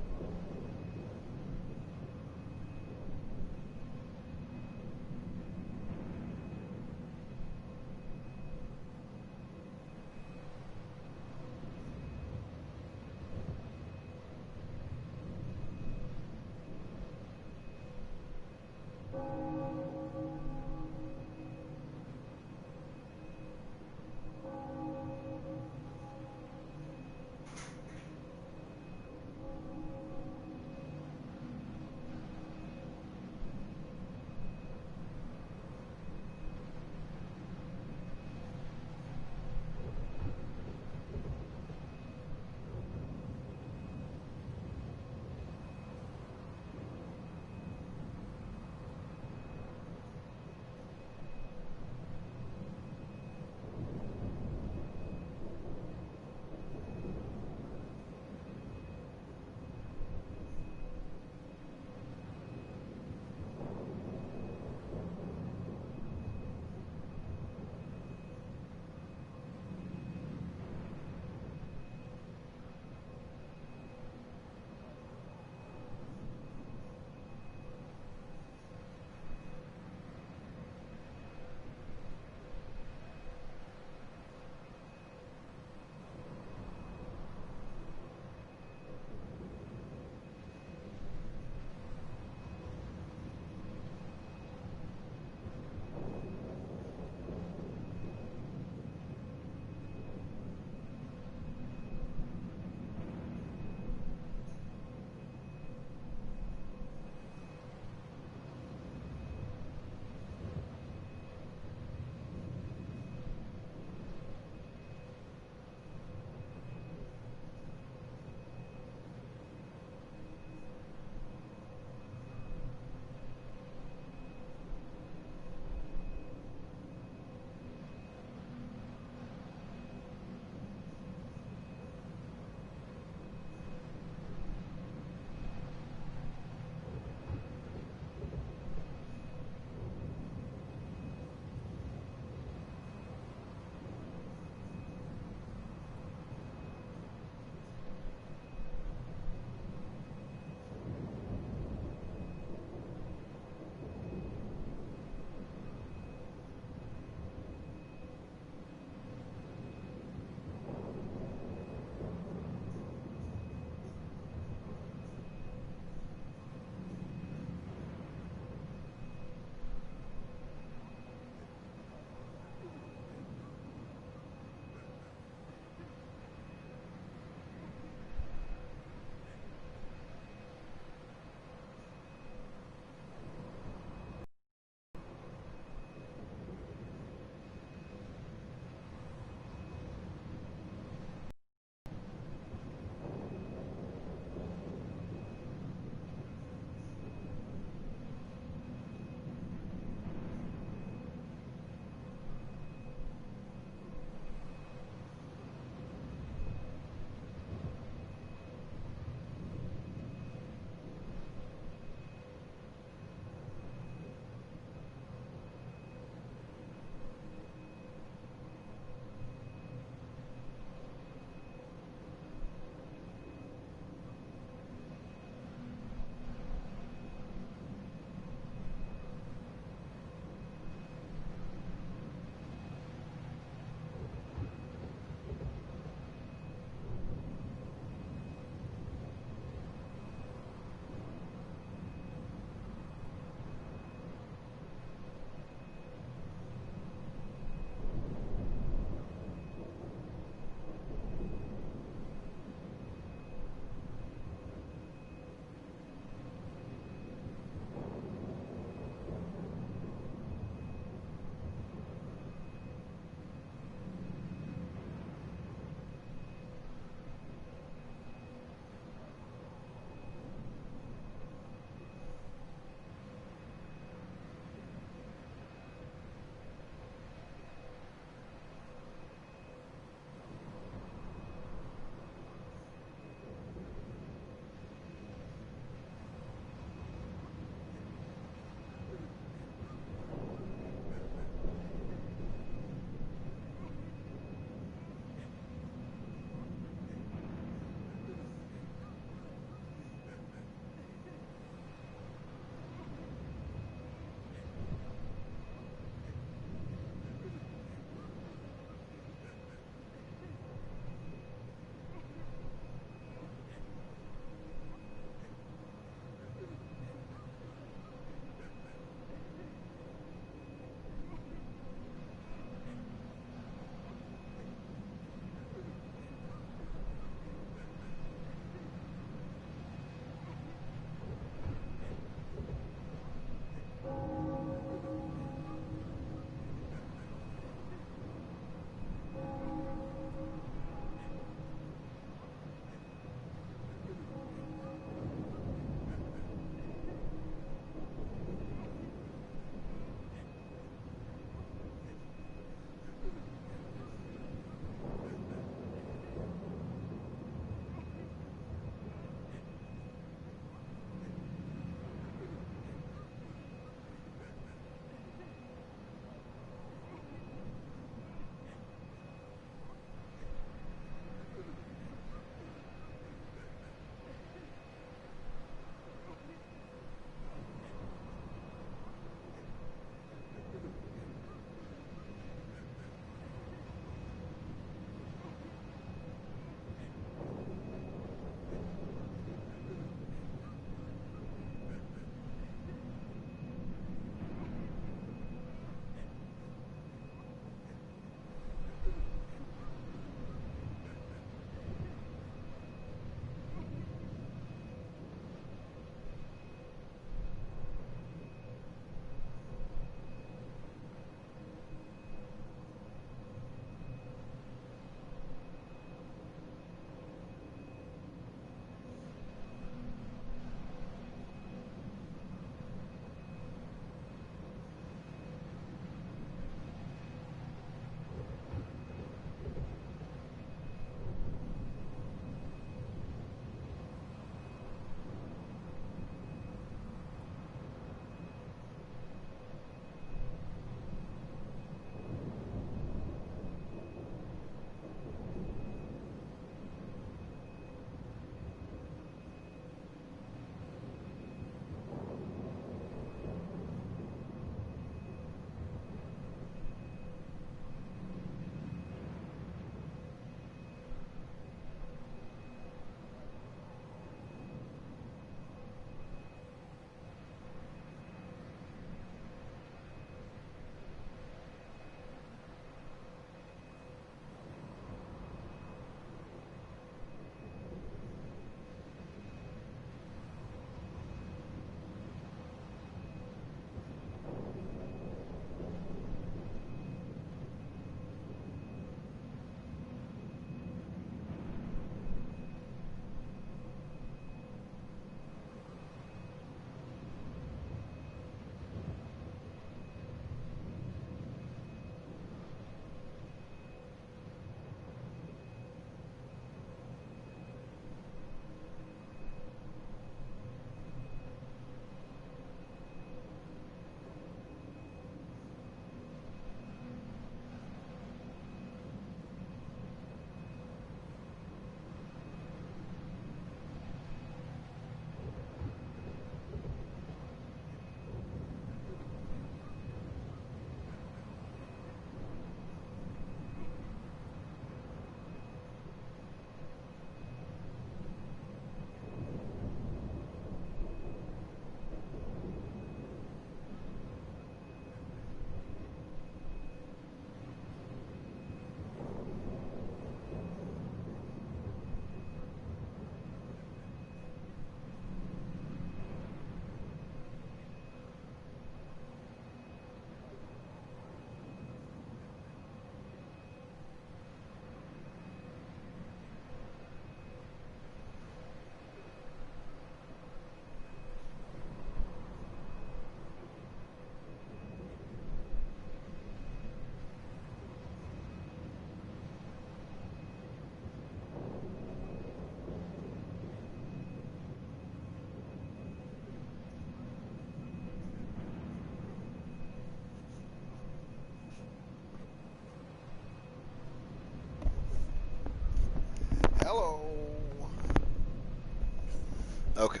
S1: Okay.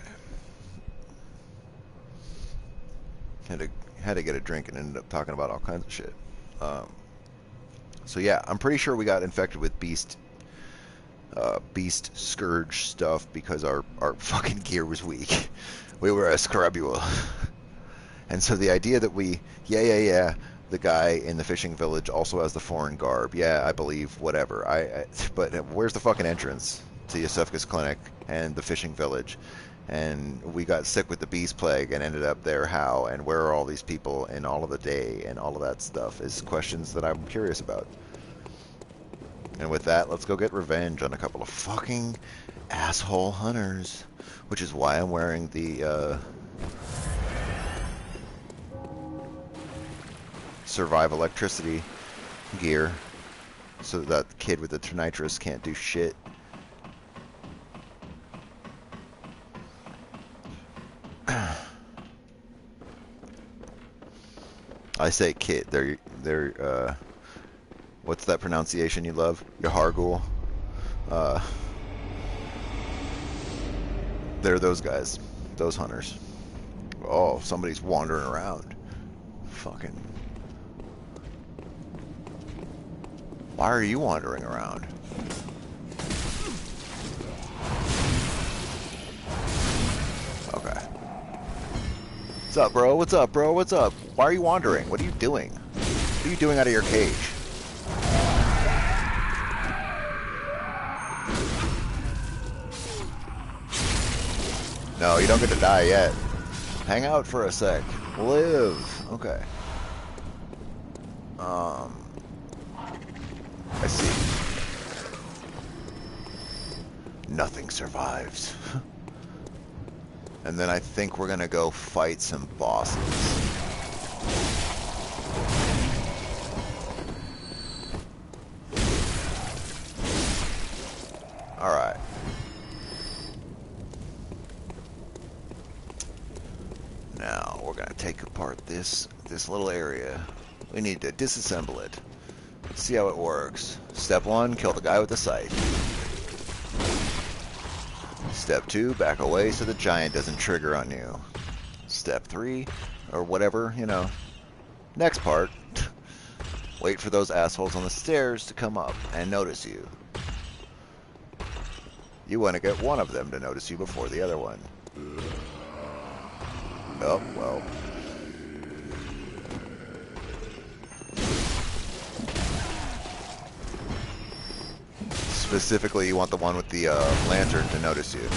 S1: Had to get a drink and ended up talking about all kinds of shit. Um, so yeah, I'm pretty sure we got infected with beast scourge stuff because our fucking gear was weak. We were a scrubula. And so the idea that yeah, the guy in the fishing village also has the foreign garb. Yeah, I believe, whatever. But where's the fucking entrance to Yosefka's clinic and the fishing village? And we got sick with the beast plague and ended up there how? And where are all these people and all of the day and all of that stuff is questions that I'm curious about. And with that, let's go get revenge on a couple of fucking asshole hunters. Which is why I'm wearing the, survive electricity gear. So that kid with the nitrous can't do shit. I say kid. They're, what's that pronunciation you love? Yahargul. They're those guys. Those hunters. Oh, somebody's wandering around. Fucking. Why are you wandering around? Okay. What's up, bro? What's up, bro? What's up? Why are you wandering? What are you doing? What are you doing out of your cage? No, you don't get to die yet. Hang out for a sec. Live. Okay. I see. Nothing survives. And then I think we're gonna go fight some bosses. Alright. Now we're gonna take apart this little area. We need to disassemble it. See how it works. Step 1, kill the guy with the scythe. Step 2, back away so the giant doesn't trigger on you. Step 3, or whatever, you know. Next part, wait for those assholes on the stairs to come up and notice you. You want to get one of them to notice you before the other one. Oh, well. Specifically, you want the one with the lantern to notice you.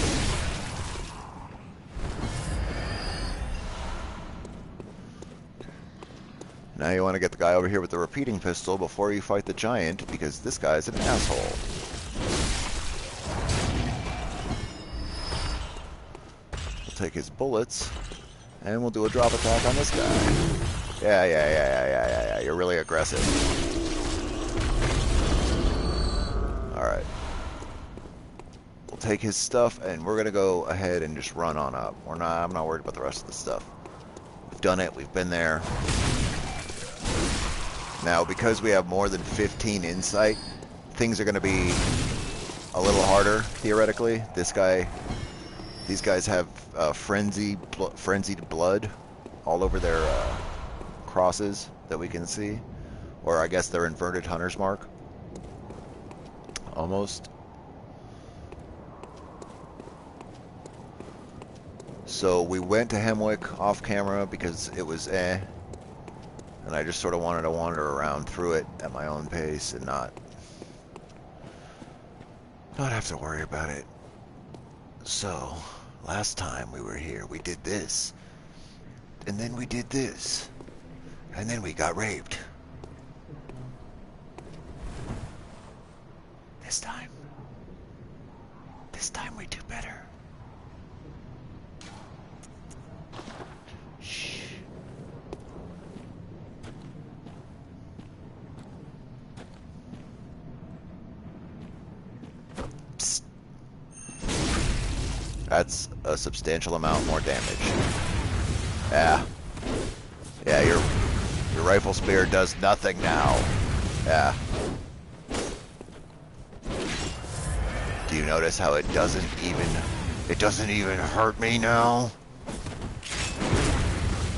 S1: Now you want to get the guy over here with the repeating pistol before you fight the giant, because this guy's an asshole. We'll take his bullets, and we'll do a drop attack on this guy. Yeah. You're really aggressive. Alright. We'll take his stuff, and we're gonna go ahead and just run on up. I'm not worried about the rest of the stuff. We've done it, we've been there. Now, because we have more than 15 insight, things are gonna be a little harder, theoretically. These guys have frenzied blood all over their crosses that we can see. Or I guess their inverted hunter's mark. Almost. So we went to Hemwick off camera because it was and I just sort of wanted to wander around through it at my own pace and not have to worry about it. So last time we were here we did this, and then we did this, and then we got raped. This time we do better. Shh. Psst. That's a substantial amount more damage. Yeah, your rifle spear does nothing now. Yeah. Do you notice how it doesn't even It doesn't even hurt me now.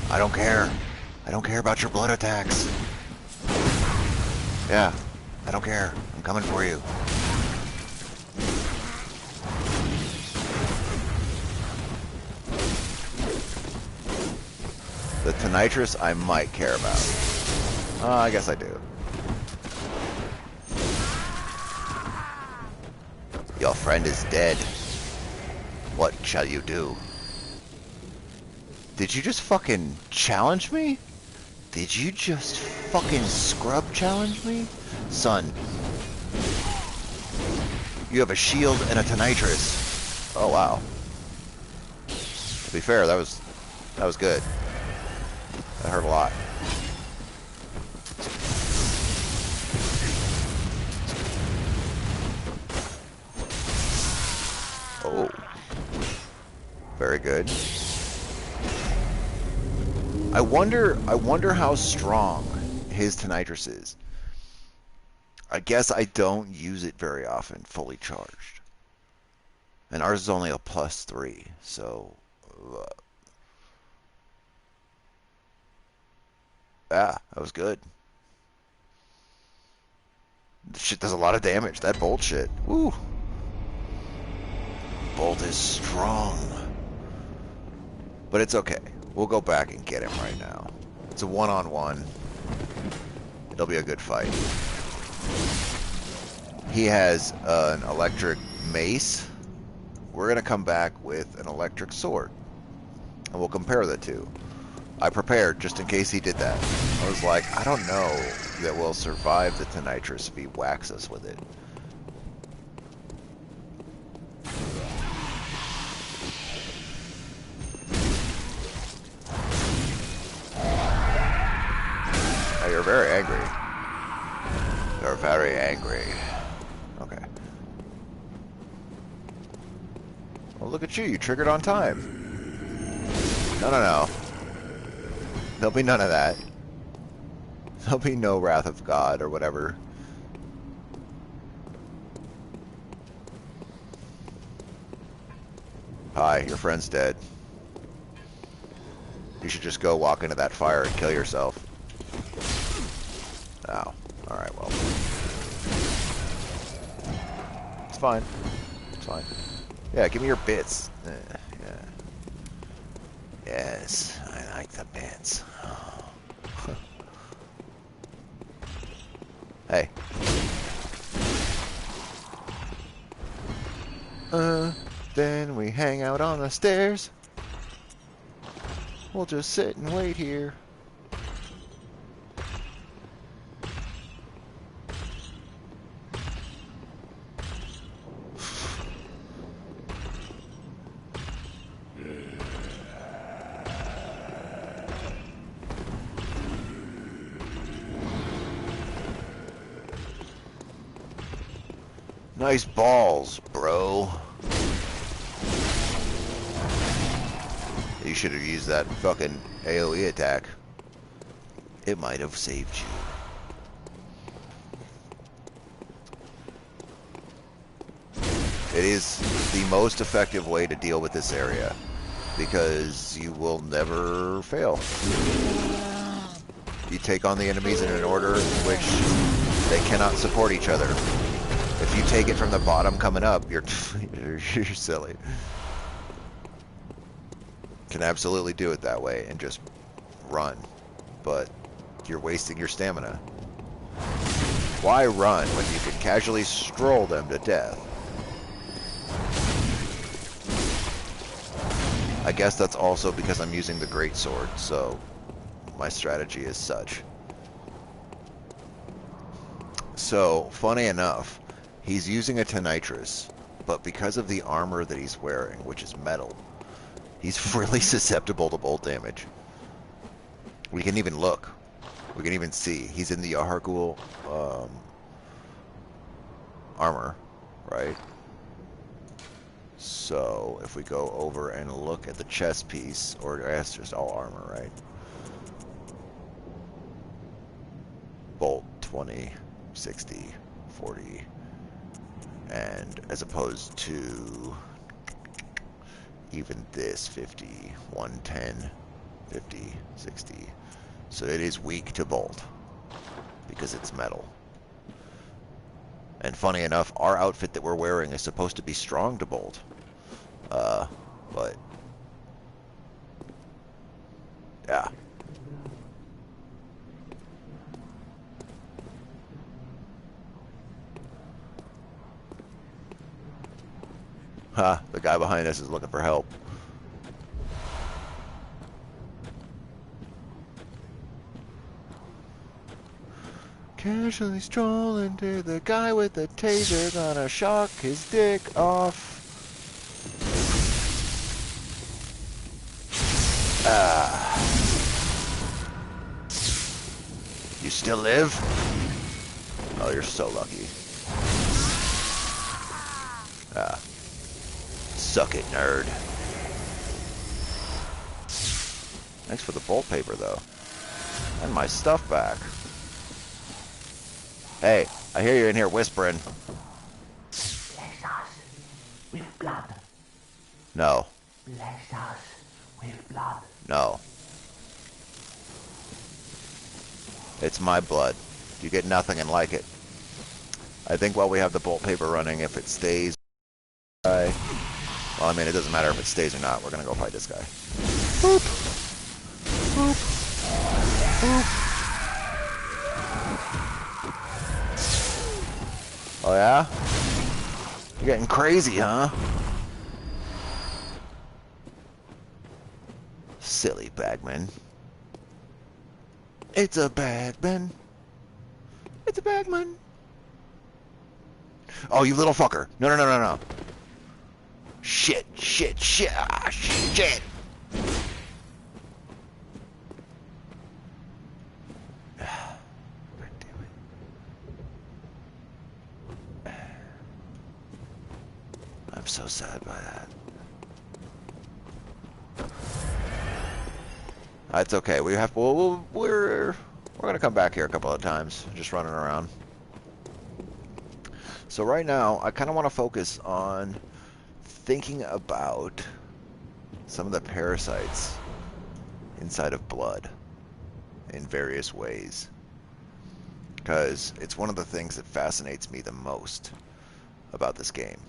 S1: I don't care. I don't care about your blood attacks. Yeah, I don't care. I'm coming for you. The Tonitrus I might care about. I guess I do. Your friend is dead. What shall you do? Did you just fucking challenge me? Did you just fucking scrub challenge me? Son. You have a shield and a Tonitrus. Oh wow. To be fair, that was good. That hurt a lot. Oh. Very good. I wonder how strong his Tonitrus is. I guess I don't use it very often, fully charged. And ours is only a +3, so... yeah, that was good. This shit does a lot of damage. That bolt shit. Woo! Bolt is strong. But it's okay. We'll go back and get him right now. It's a one-on-one. It'll be a good fight. He has an electric mace. We're going to come back with an electric sword. And we'll compare the two. I prepared just in case he did that. I was like, I don't know that we'll survive the Tonitrus if he whacks us with it. Oh, you're very angry. You're very angry. Okay. Well, look at you. You triggered on time. No, no, no. There'll be none of that. There'll be no Wrath of God or whatever. Hi, your friend's dead. You should just go walk into that fire and kill yourself. Oh. Alright, well. It's fine. It's fine. Yeah, give me your bits. Yeah. Yes, I like the bits. Hey. Then we hang out on the stairs. We'll just sit and wait here. Nice balls, bro. You should have used that fucking AoE attack. It might have saved you. It is the most effective way to deal with this area because you will never fail. You take on the enemies in an order in which they cannot support each other. If you take it from the bottom coming up, you're silly. Can absolutely do it that way and just run, but you're wasting your stamina. Why run when you can casually stroll them to death? I guess that's also because I'm using the greatsword, so my strategy is such. So, funny enough, he's using a Tonitrus, but because of the armor that he's wearing, which is metal, he's really susceptible to bolt damage. We can even look. We can even see. He's in the Yahar'gul armor, right? So, if we go over and look at the chest piece, or I guess just all armor, right? Bolt 20, 60, 40, and as opposed to even this 50, 110, 50, 60. So it is weak to bolt because it's metal. And funny enough, our outfit that we're wearing is supposed to be strong to bolt. But yeah. The guy behind us is looking for help. Casually strolling to the guy with the taser, gonna shock his dick off. You still live? Oh, you're so lucky. Suck it, nerd. Thanks for the bolt paper, though. And my stuff back. Hey, I hear you in here whispering.
S3: Bless us with blood.
S1: No.
S3: Bless us with blood.
S1: No. It's my blood. You get nothing and like it. I think while we have the bolt paper running, if it stays... Well, I mean, it doesn't matter if it stays or not. We're gonna go fight this guy. Boop. Boop. Boop. Oh, yeah? You're getting crazy, huh? Silly bagman. It's a bagman. It's a bagman. Oh, you little fucker. No, no, no, no, no. Shit, shit, shit, ah, shit. God damn it. I'm so sad by that. It's okay. We have. We're gonna come back here a couple of times, just running around. So right now, I kind of want to focus on thinking about some of the parasites inside of blood in various ways, because it's one of the things that fascinates me the most about this game.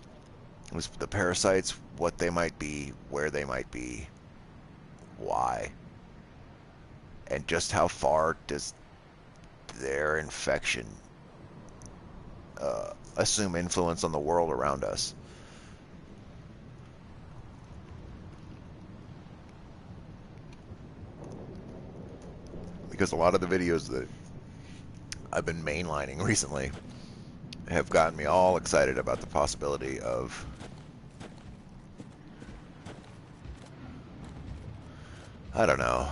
S1: It was the parasites, what they might be, where they might be, why, and just how far does their infection assume influence on the world around us. Because a lot of the videos that I've been mainlining recently have gotten me all excited about the possibility of I don't know,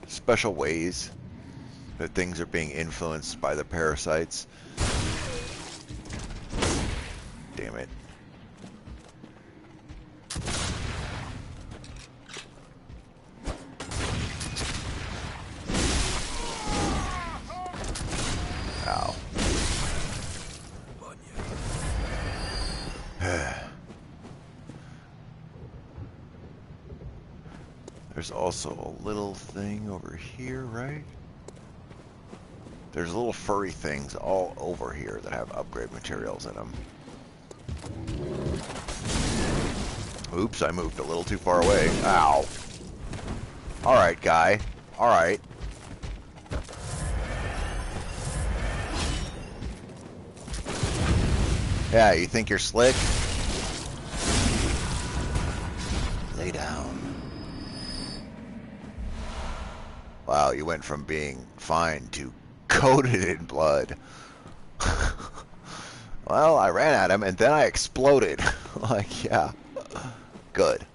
S1: special ways that things are being influenced by the parasites. Damn it. Ow. There's also a little thing over here, right? There's little furry things all over here that have upgrade materials in them. Oops, I moved a little too far away. Ow. Alright, guy. Alright. Yeah, you think you're slick? Lay down. Wow, you went from being fine to coated in blood. Well, I ran at him and then I exploded. Like, yeah. Good.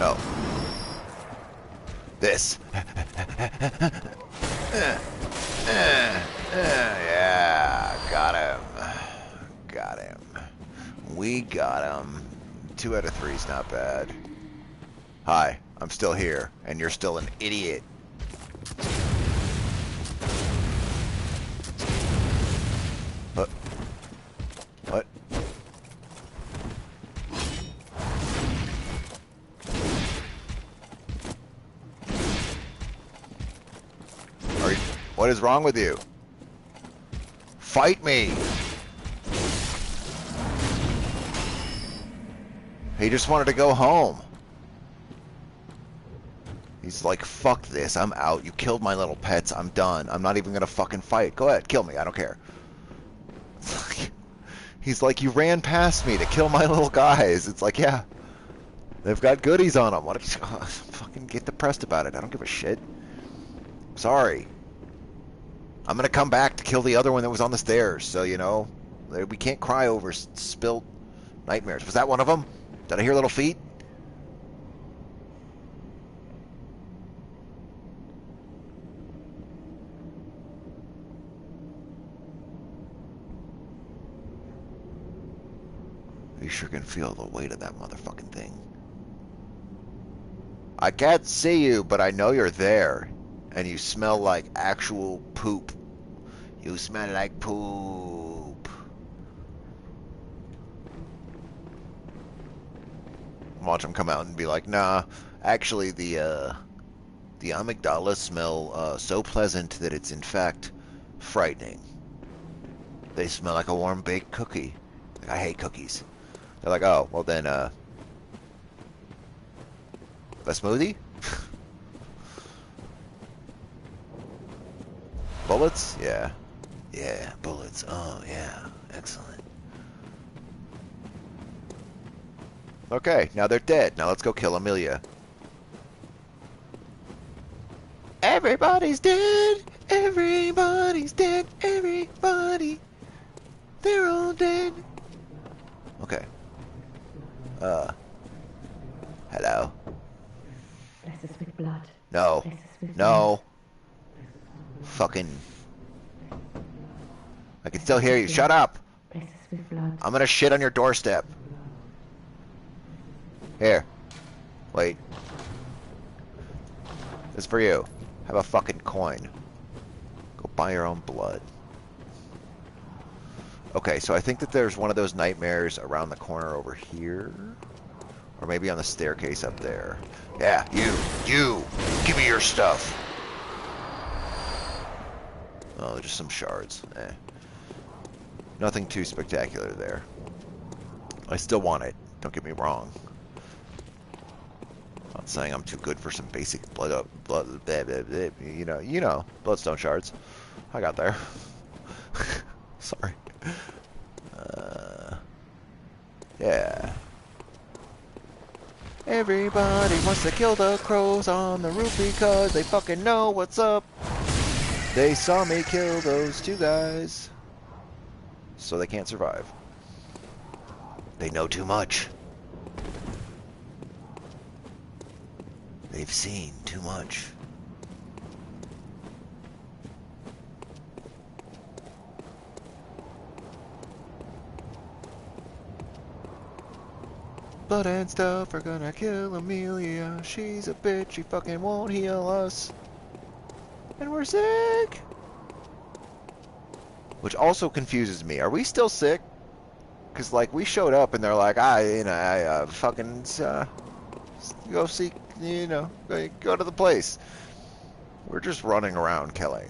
S1: No. This. Yeah, got him. Got him. We got him. 2 out of 3 is not bad. Hi, I'm still here, and you're still an idiot. What? What? What is wrong with you? Fight me! He just wanted to go home. He's like, fuck this, I'm out. You killed my little pets, I'm done. I'm not even gonna fucking fight. Go ahead, kill me, I don't care. He's like, you ran past me to kill my little guys. It's like, yeah, they've got goodies on them. What if you fucking get depressed about it? I don't give a shit. Sorry. I'm gonna come back to kill the other one that was on the stairs. So, you know, we can't cry over spilled nightmares. Was that one of them? Did I hear little feet? You sure can feel the weight of that motherfucking thing. I can't see you, but I know you're there. And you smell like actual poop. You smell like poop. Watch him come out and be like, nah, actually the amygdala smell so pleasant that it's in fact frightening. They smell like a warm baked cookie. I hate cookies. They're like, oh, well then, a smoothie? Bullets? Yeah. Yeah, bullets. Oh, yeah. Excellent. Okay, now they're dead. Now let's go kill Amelia. Everybody's dead! Everybody's dead! Everybody! They're all dead! Okay. Hello?
S4: Bless us with blood.
S1: No.
S4: Bless us with
S1: No. Fucking... I can still hear you. Shut up!
S4: blood. Bless us with blood.
S1: I'm gonna shit on your doorstep. Here. Wait. This is for you. Have a fucking coin. Go buy your own blood. Okay, so I think that there's one of those nightmares around the corner over here. Or maybe on the staircase up there. Yeah, you! Give me your stuff! Oh, just some shards. Eh. Nothing too spectacular there. I still want it. Don't get me wrong. I'm not saying I'm too good for some basic blood, you know, bloodstone shards. I got there. Sorry. Yeah. Everybody wants to kill the crows on the roof because they fucking know what's up. They saw me kill those two guys, so they can't survive. They know too much. They've seen too much. Blood and stuff are gonna kill Amelia. She's a bitch, she fucking won't heal us. And we're sick! Which also confuses me. Are we still sick? Because, like, we showed up and they're like, fucking, go seek, go to the place. We're just running around killing.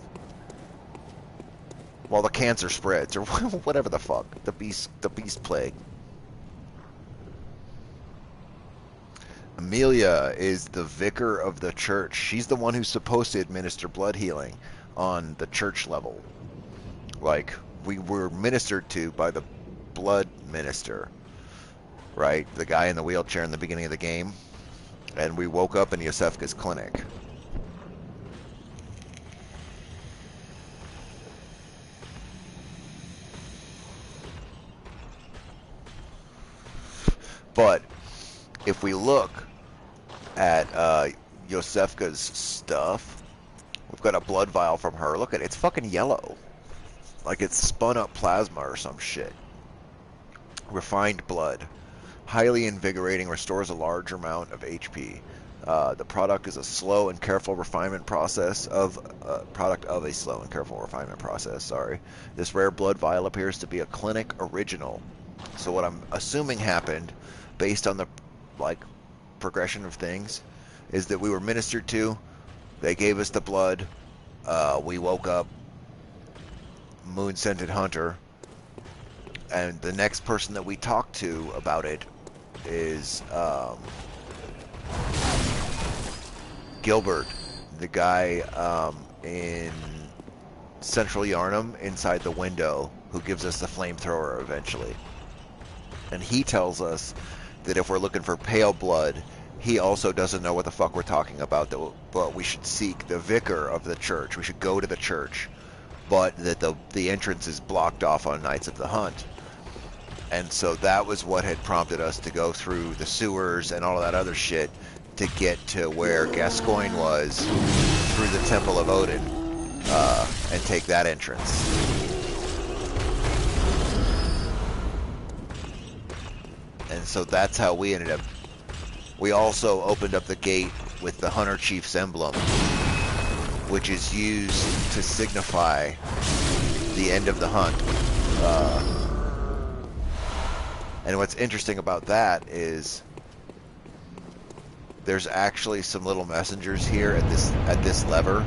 S1: While the cancer spreads, or whatever the fuck. The beast plague. Amelia is the vicar of the church. She's the one who's supposed to administer blood healing on the church level. Like, we were ministered to by the blood minister, right? The guy in the wheelchair in the beginning of the game. And we woke up in Yosefka's clinic. But if we look at Yosefka's stuff, we've got a blood vial from her. Look at it. It's fucking yellow. Like it's spun up plasma or some shit. Refined blood. Highly invigorating, restores a large amount of HP. The product is a slow and careful refinement process of a slow and careful refinement process. Sorry, this rare blood vial appears to be a clinic original. So what I'm assuming happened, based on the progression of things, is that we were ministered to. They gave us the blood. We woke up moon-scented hunter, and the next person that we talked to about it is Gilbert, the guy in Central Yarnum inside the window who gives us the flamethrower eventually. And he tells us that if we're looking for pale blood, he also doesn't know what the fuck we're talking about, but we should seek the vicar of the church. We should go to the church, but that the entrance is blocked off on nights of the hunt. And so that was what had prompted us to go through the sewers and all of that other shit to get to where Gascoigne was through the Temple of Odin and take that entrance. And so that's how we ended up. We also opened up the gate with the Hunter Chief's emblem, which is used to signify the end of the hunt. And what's interesting about that is there's actually some little messengers here at this lever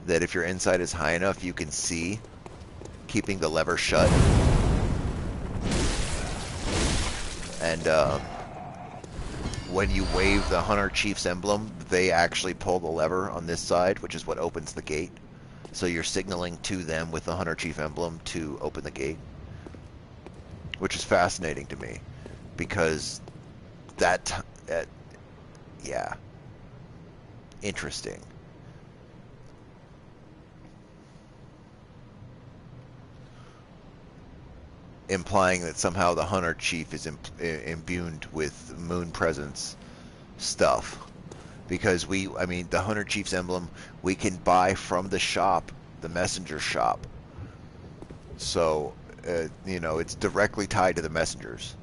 S1: that if your insight is high enough, you can see, keeping the lever shut. And when you wave the Hunter Chief's emblem, they actually pull the lever on this side, which is what opens the gate. So you're signaling to them with the Hunter Chief emblem to open the gate, which is fascinating to me, because yeah, interesting. Implying that somehow the Hunter Chief is imbued with moon presence stuff. Because I mean, the Hunter Chief's emblem, we can buy from the shop, the messenger shop. So, you know, it's directly tied to the messengers.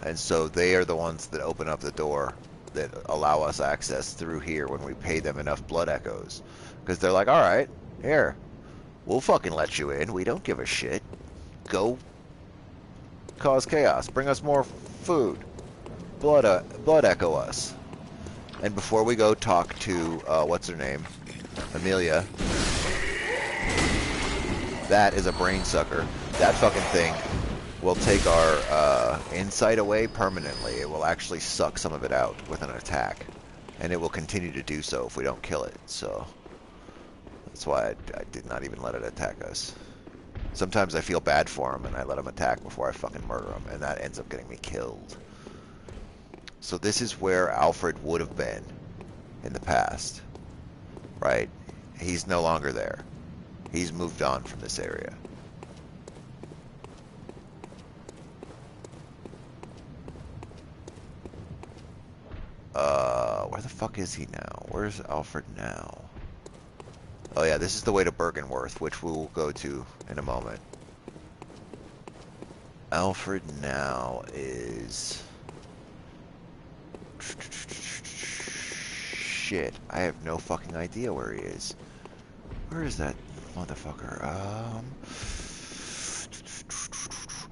S1: And so they are the ones that open up the door that allow us access through here when we pay them enough blood echoes. Because they're like, alright, here, we'll fucking let you in. We don't give a shit. Go cause chaos. Bring us more food. Blood echo us. And before we go talk to, what's her name? Amelia. That is a brain sucker. That fucking thing will take our insight away permanently. It will actually suck some of it out with an attack. And it will continue to do so if we don't kill it. So that's why I did not even let it attack us. Sometimes I feel bad for him and I let him attack before I fucking murder him. And that ends up getting me killed. So this is where Alfred would have been in the past. Right? He's no longer there. He's moved on from this area. Where the fuck is he now? Where's Alfred now? Oh yeah, this is the way to Bergenworth, which we will go to in a moment. Alfred now is... Shit, I have no fucking idea where he is. Where is that motherfucker?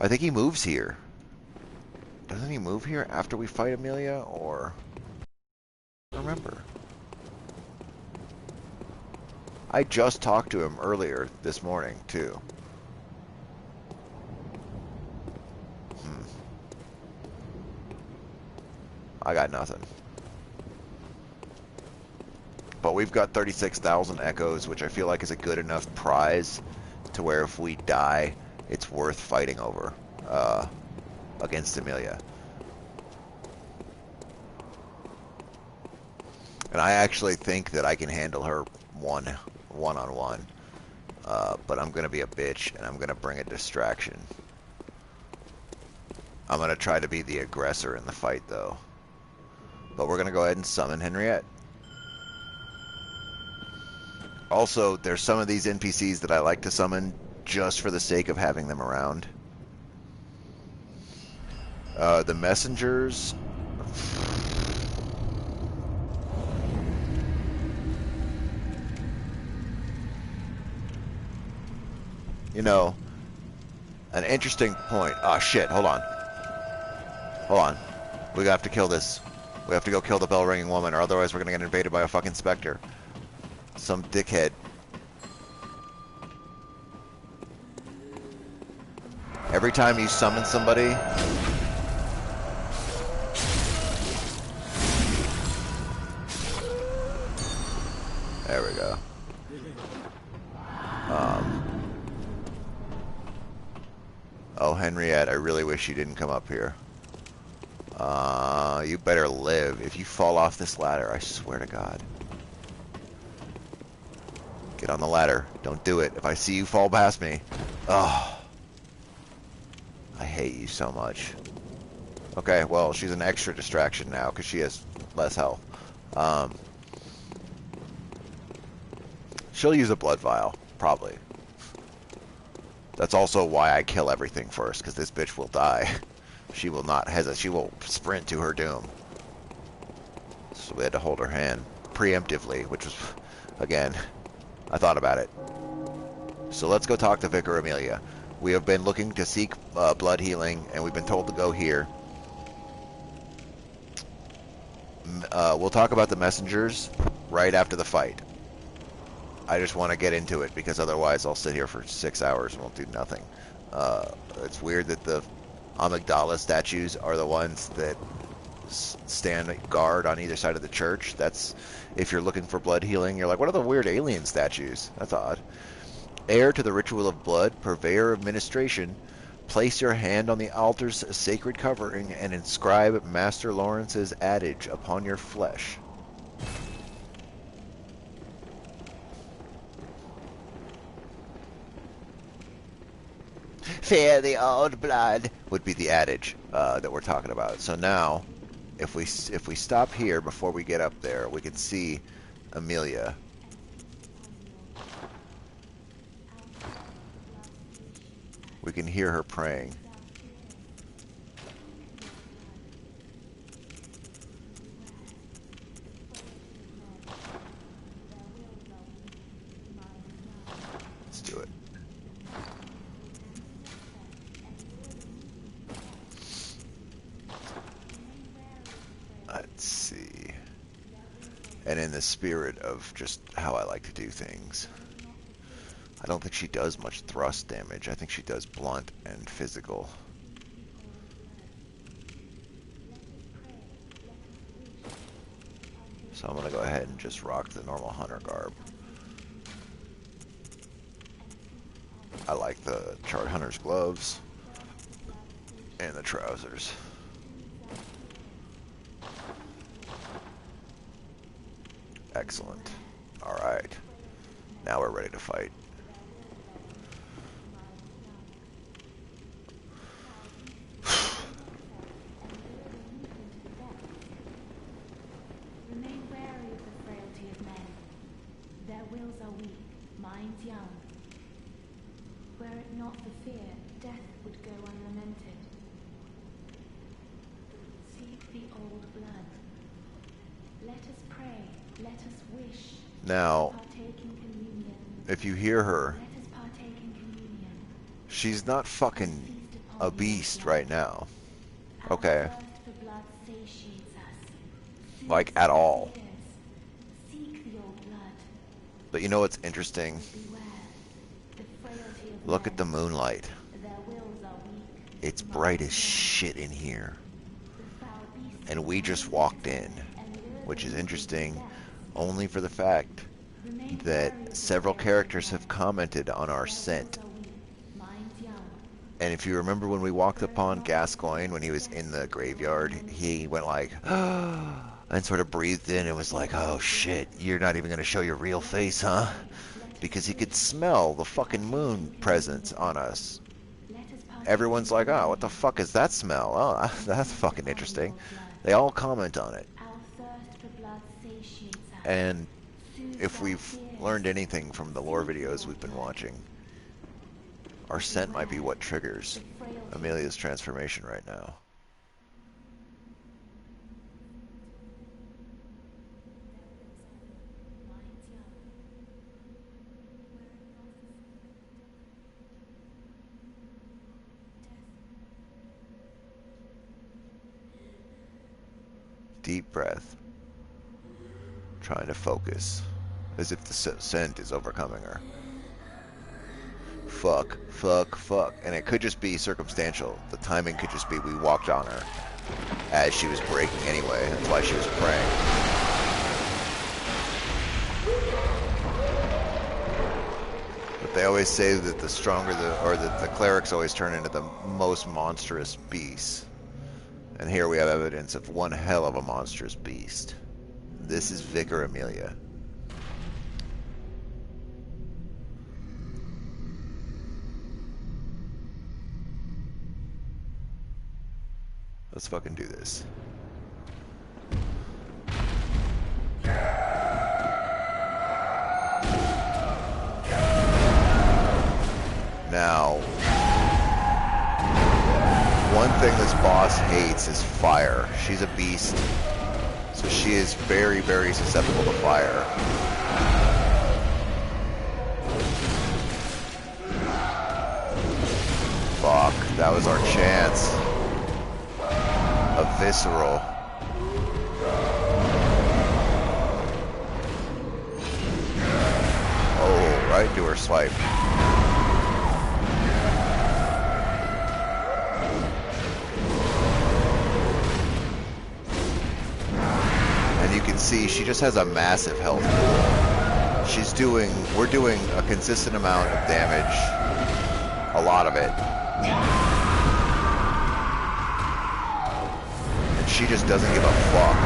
S1: I think he moves here. Doesn't he move here after we fight Amelia, or... I don't remember. I just talked to him earlier this morning, too. I got nothing. But we've got 36,000 echoes, which I feel like is a good enough prize to where if we die, it's worth fighting over against Amelia. And I actually think that I can handle her one-on-one. But I'm going to be a bitch, and I'm going to bring a distraction. I'm going to try to be the aggressor in the fight, though. But we're going to go ahead and summon Henriette. Also, there's some of these NPCs that I like to summon just for the sake of having them around. The messengers... You know, an interesting point. Oh shit, hold on. Hold on. We have to kill this We have to go kill the bell-ringing woman, or otherwise we're gonna get invaded by a fucking specter. Some dickhead. Every time you summon somebody... There we go. Oh, Henriette, I really wish you didn't come up here. You better live. If you fall off this ladder, I swear to God. Get on the ladder. Don't do it. If I see you fall past me... Oh. I hate you so much. Okay, well, she's an extra distraction now, because she has less health. She'll use a blood vial, probably. That's also why I kill everything first, because this bitch will die. She will not hesitate. She will sprint to her doom. So we had to hold her hand preemptively, which was, again, I thought about it. So let's go talk to Vicar Amelia. We have been looking to seek blood healing, and we've been told to go here. We'll talk about the messengers right after the fight. I just want to get into it, because otherwise I'll sit here for 6 hours and we'll do nothing. It's weird that the amygdala statues are the ones that stand guard on either side of the church. That's, if you're looking for blood healing, you're like, what are the weird alien statues? That's odd. Heir to the ritual of blood, purveyor of ministration, place your hand on the altar's sacred covering and inscribe Master Lawrence's adage upon your flesh. Fear the old blood would be the adage that we're talking about. So now, if we stop here before we get up there, we can see Amelia. We can hear her praying. Let's do it. Let's see. And in the spirit of just how I like to do things, I don't think she does much thrust damage. I think she does blunt and physical. So I'm going to go ahead and just rock the normal hunter garb. I like the Chart Hunter's gloves and the trousers. Excellent. Alright. Now we're ready to fight.
S2: Remain wary of the frailty of men. Their wills are weak, minds young. Were it not for fear, death would go unlamented. Seek the old blood. Let us pray, let us wish.
S1: Now,
S2: Partake in communion.
S1: if you hear her,
S2: Let us partake in communion.
S1: she's not fucking a beast right now. Okay.
S2: Our thirst for blood satiates us.
S1: Like, at all.
S2: Seek the old blood.
S1: But you know what's interesting?
S2: Beware. The frailty of
S1: Look
S2: men.
S1: at the moonlight.
S2: Their wills are weak.
S1: It's bright as shit in here.
S2: The foul beasts
S1: And we just walked in, which is interesting only for the fact that several characters have commented on our scent. And if you remember when we walked upon Gascoigne when he was in the graveyard, he went like, and sort of breathed in and was like, oh shit, you're not even going to show your real face, huh? Because he could smell the fucking moon presence on us. Everyone's like, oh, what the fuck is that smell? Oh, that's fucking interesting. They all comment on it. And if we've learned anything from the lore videos we've been watching, our scent might be what triggers Amelia's transformation right now. Deep breath. Trying to focus. As if the scent is overcoming her. Fuck, fuck, fuck. And it could just be circumstantial. The timing could just be we walked on her as she was breaking anyway. That's why she was praying. But they always say that the stronger that the clerics always turn into the most monstrous beasts. And here we have evidence of one hell of a monstrous beast. This is Vicar Amelia. Let's fucking do this. Now, one thing this boss hates is fire. She's a beast, so she is very, very susceptible to fire. Fuck, that was our chance. A visceral. Oh, right into her swipe. And you can see she just has a massive health pool. We're doing a consistent amount of damage. A lot of it. She just doesn't give a fuck.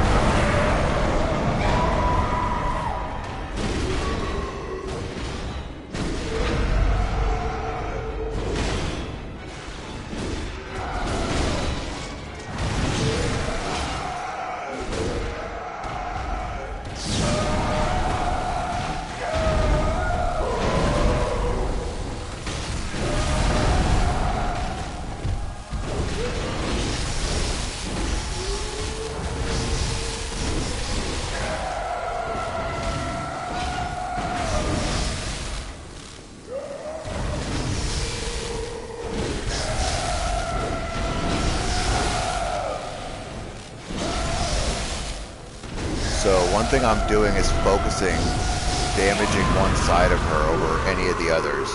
S1: So one thing I'm doing is focusing, damaging one side of her over any of the others.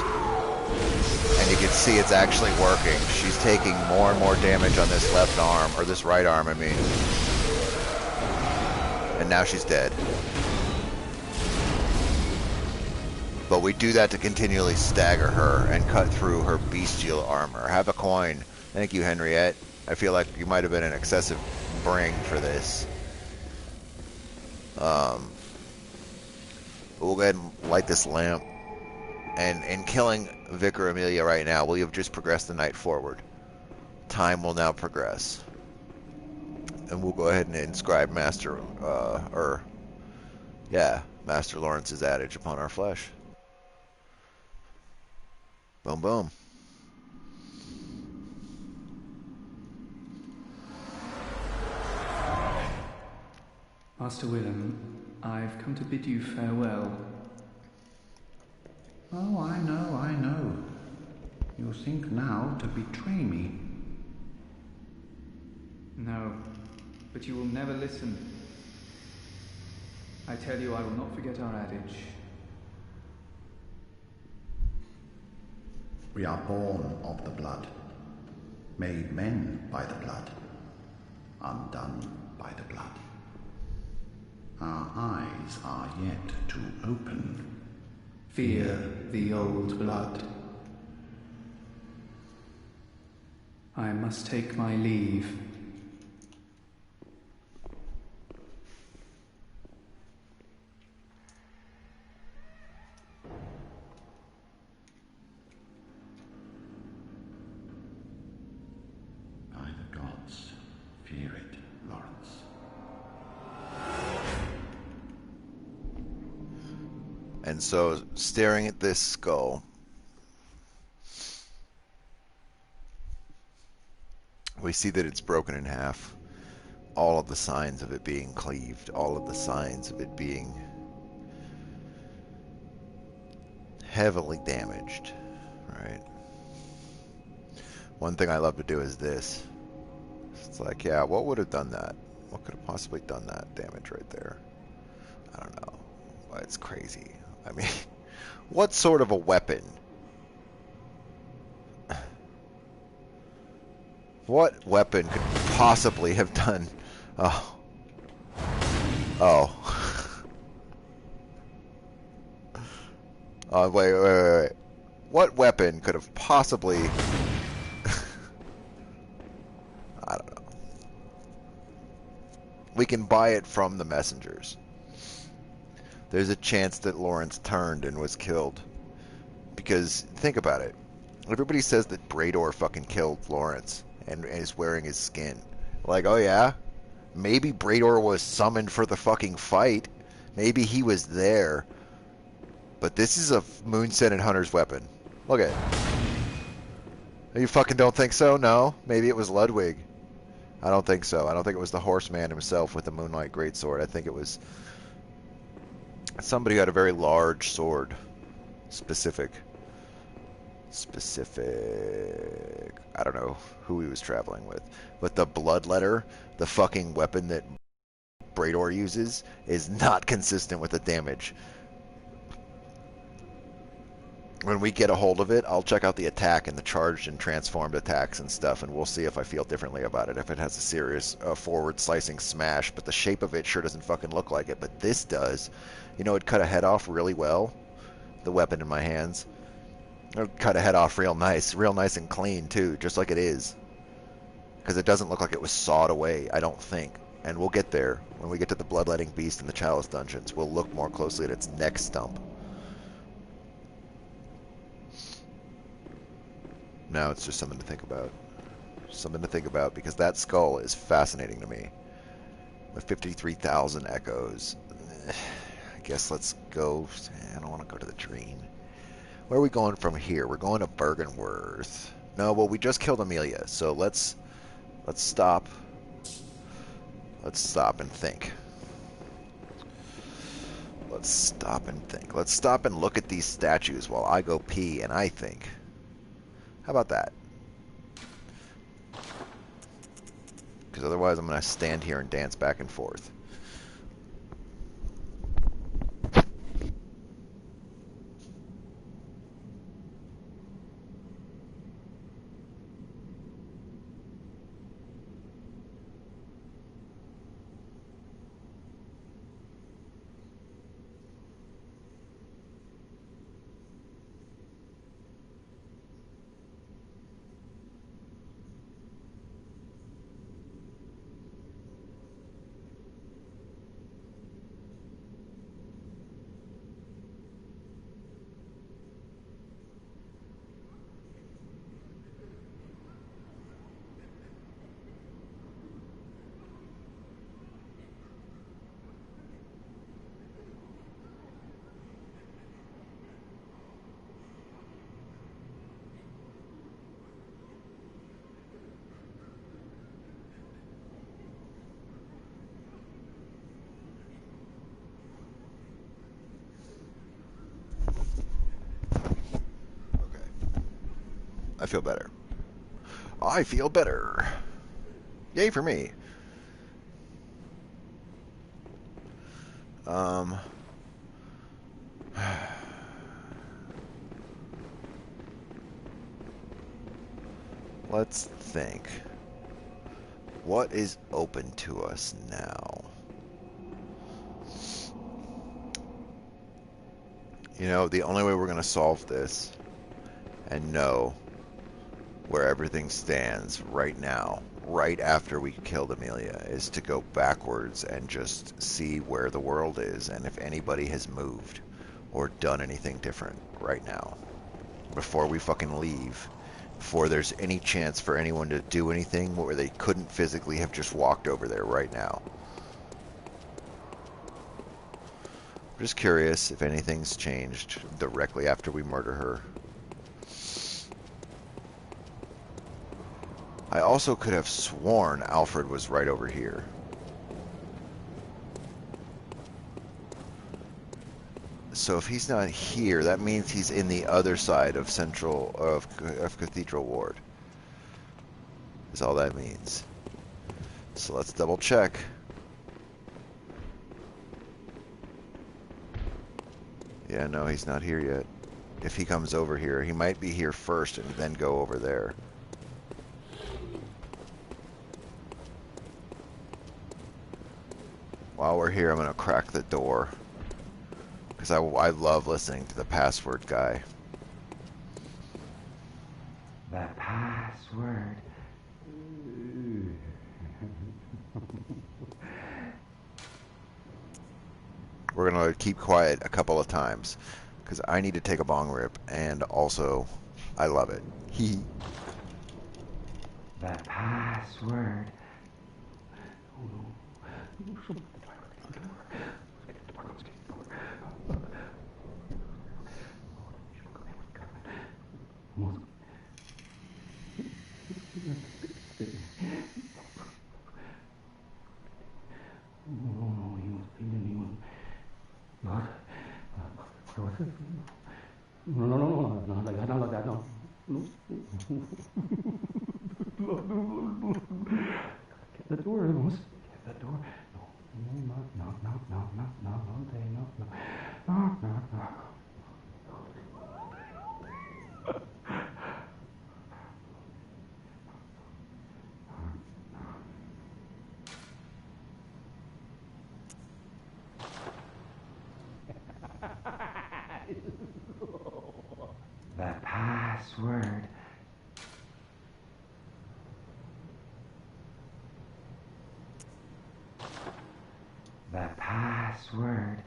S1: And you can see it's actually working. She's taking more and more damage on this left arm, or this right arm, I mean. And now she's dead. But we do that to continually stagger her and cut through her bestial armor. Have a coin. Thank you, Henriette. I feel like you might have been an excessive bring for this. We'll go ahead and light this lamp. And in killing Vicar Amelia right now, we have just progressed the night forward. Time will now progress. And we'll go ahead and inscribe Master Lawrence's adage upon our flesh. Boom, boom.
S5: Master Willem, I've come to bid you farewell.
S6: Oh, I know. You think now to betray me.
S5: No, but you will never listen. I tell you, I will not forget our adage.
S6: We are born of the blood, made men by the blood, undone by the blood. Our eyes are yet to open.
S5: Fear the old blood. I must take my leave.
S6: By the gods, fear it, Lawrence.
S1: And so, staring at this skull, we see that it's broken in half. All of the signs of it being cleaved, all of the signs of it being heavily damaged, right? One thing I love to do is this. It's like, yeah, what would have done that? What could have possibly done that damage right there? I don't know. Well, it's crazy. I mean, what sort of a weapon? What weapon could possibly have done? Oh. Oh. Wait. What weapon could have possibly... I don't know. We can buy it from the messengers. There's a chance that Lawrence turned and was killed. Because, think about it. Everybody says that Brador fucking killed Lawrence and is wearing his skin. Like, oh yeah? Maybe Brador was summoned for the fucking fight. Maybe he was there. But this is a Moon-Scented Hunter's weapon. Look at it. You fucking don't think so? No? Maybe it was Ludwig. I don't think so. I don't think it was the horseman himself with the Moonlight Greatsword. I think it was somebody who had a very large sword. Specific. I don't know who he was traveling with. But the Bloodletter, the fucking weapon that Brador uses, is not consistent with the damage. When we get a hold of it, I'll check out the attack and the charged and transformed attacks and stuff, and we'll see if I feel differently about it. If it has a serious forward slicing smash, but the shape of it sure doesn't fucking look like it. But this does. You know, it'd cut a head off really well. The weapon in my hands. It would cut a head off real nice and clean too, just like it is. Because it doesn't look like it was sawed away, I don't think. And we'll get there. When we get to the Bloodletting Beast in the Chalice Dungeons, we'll look more closely at its neck stump. Now it's just something to think about. Something to think about, because that skull is fascinating to me. With 53,000 echoes. I guess let's go... I don't want to go to the Dream. Where are we going from here? We're going to Bergenworth. No, well, we just killed Amelia, so let's stop. Let's stop and think. Let's stop and think. Let's stop and look at these statues while I go pee and I think. How about that? Because otherwise I'm going to stand here and dance back and forth. I feel better. I feel better. Yay for me. Let's think. What is open to us now? You know, the only way we're going to solve this and know where everything stands right now, right after we killed Amelia, is to go backwards and just see where the world is and if anybody has moved or done anything different right now before we fucking leave, before there's any chance for anyone to do anything where they couldn't physically have just walked over there right now. I'm just curious if anything's changed directly after we murder her. I also could have sworn Alfred was right over here. So if he's not here, that means he's in the other side of Cathedral Ward. Is all that means. So let's double check. Yeah, no, he's not here yet. If he comes over here, he might be here first and then go over there. While we're here, I'm going to crack the door. Because I love listening to the password guy.
S7: The password.
S1: We're going to keep quiet a couple of times. Because I need to take a bong rip. And also, I love it. Hee.
S7: The password. Get the door, Amos. Get the door. No, no. The password. The password.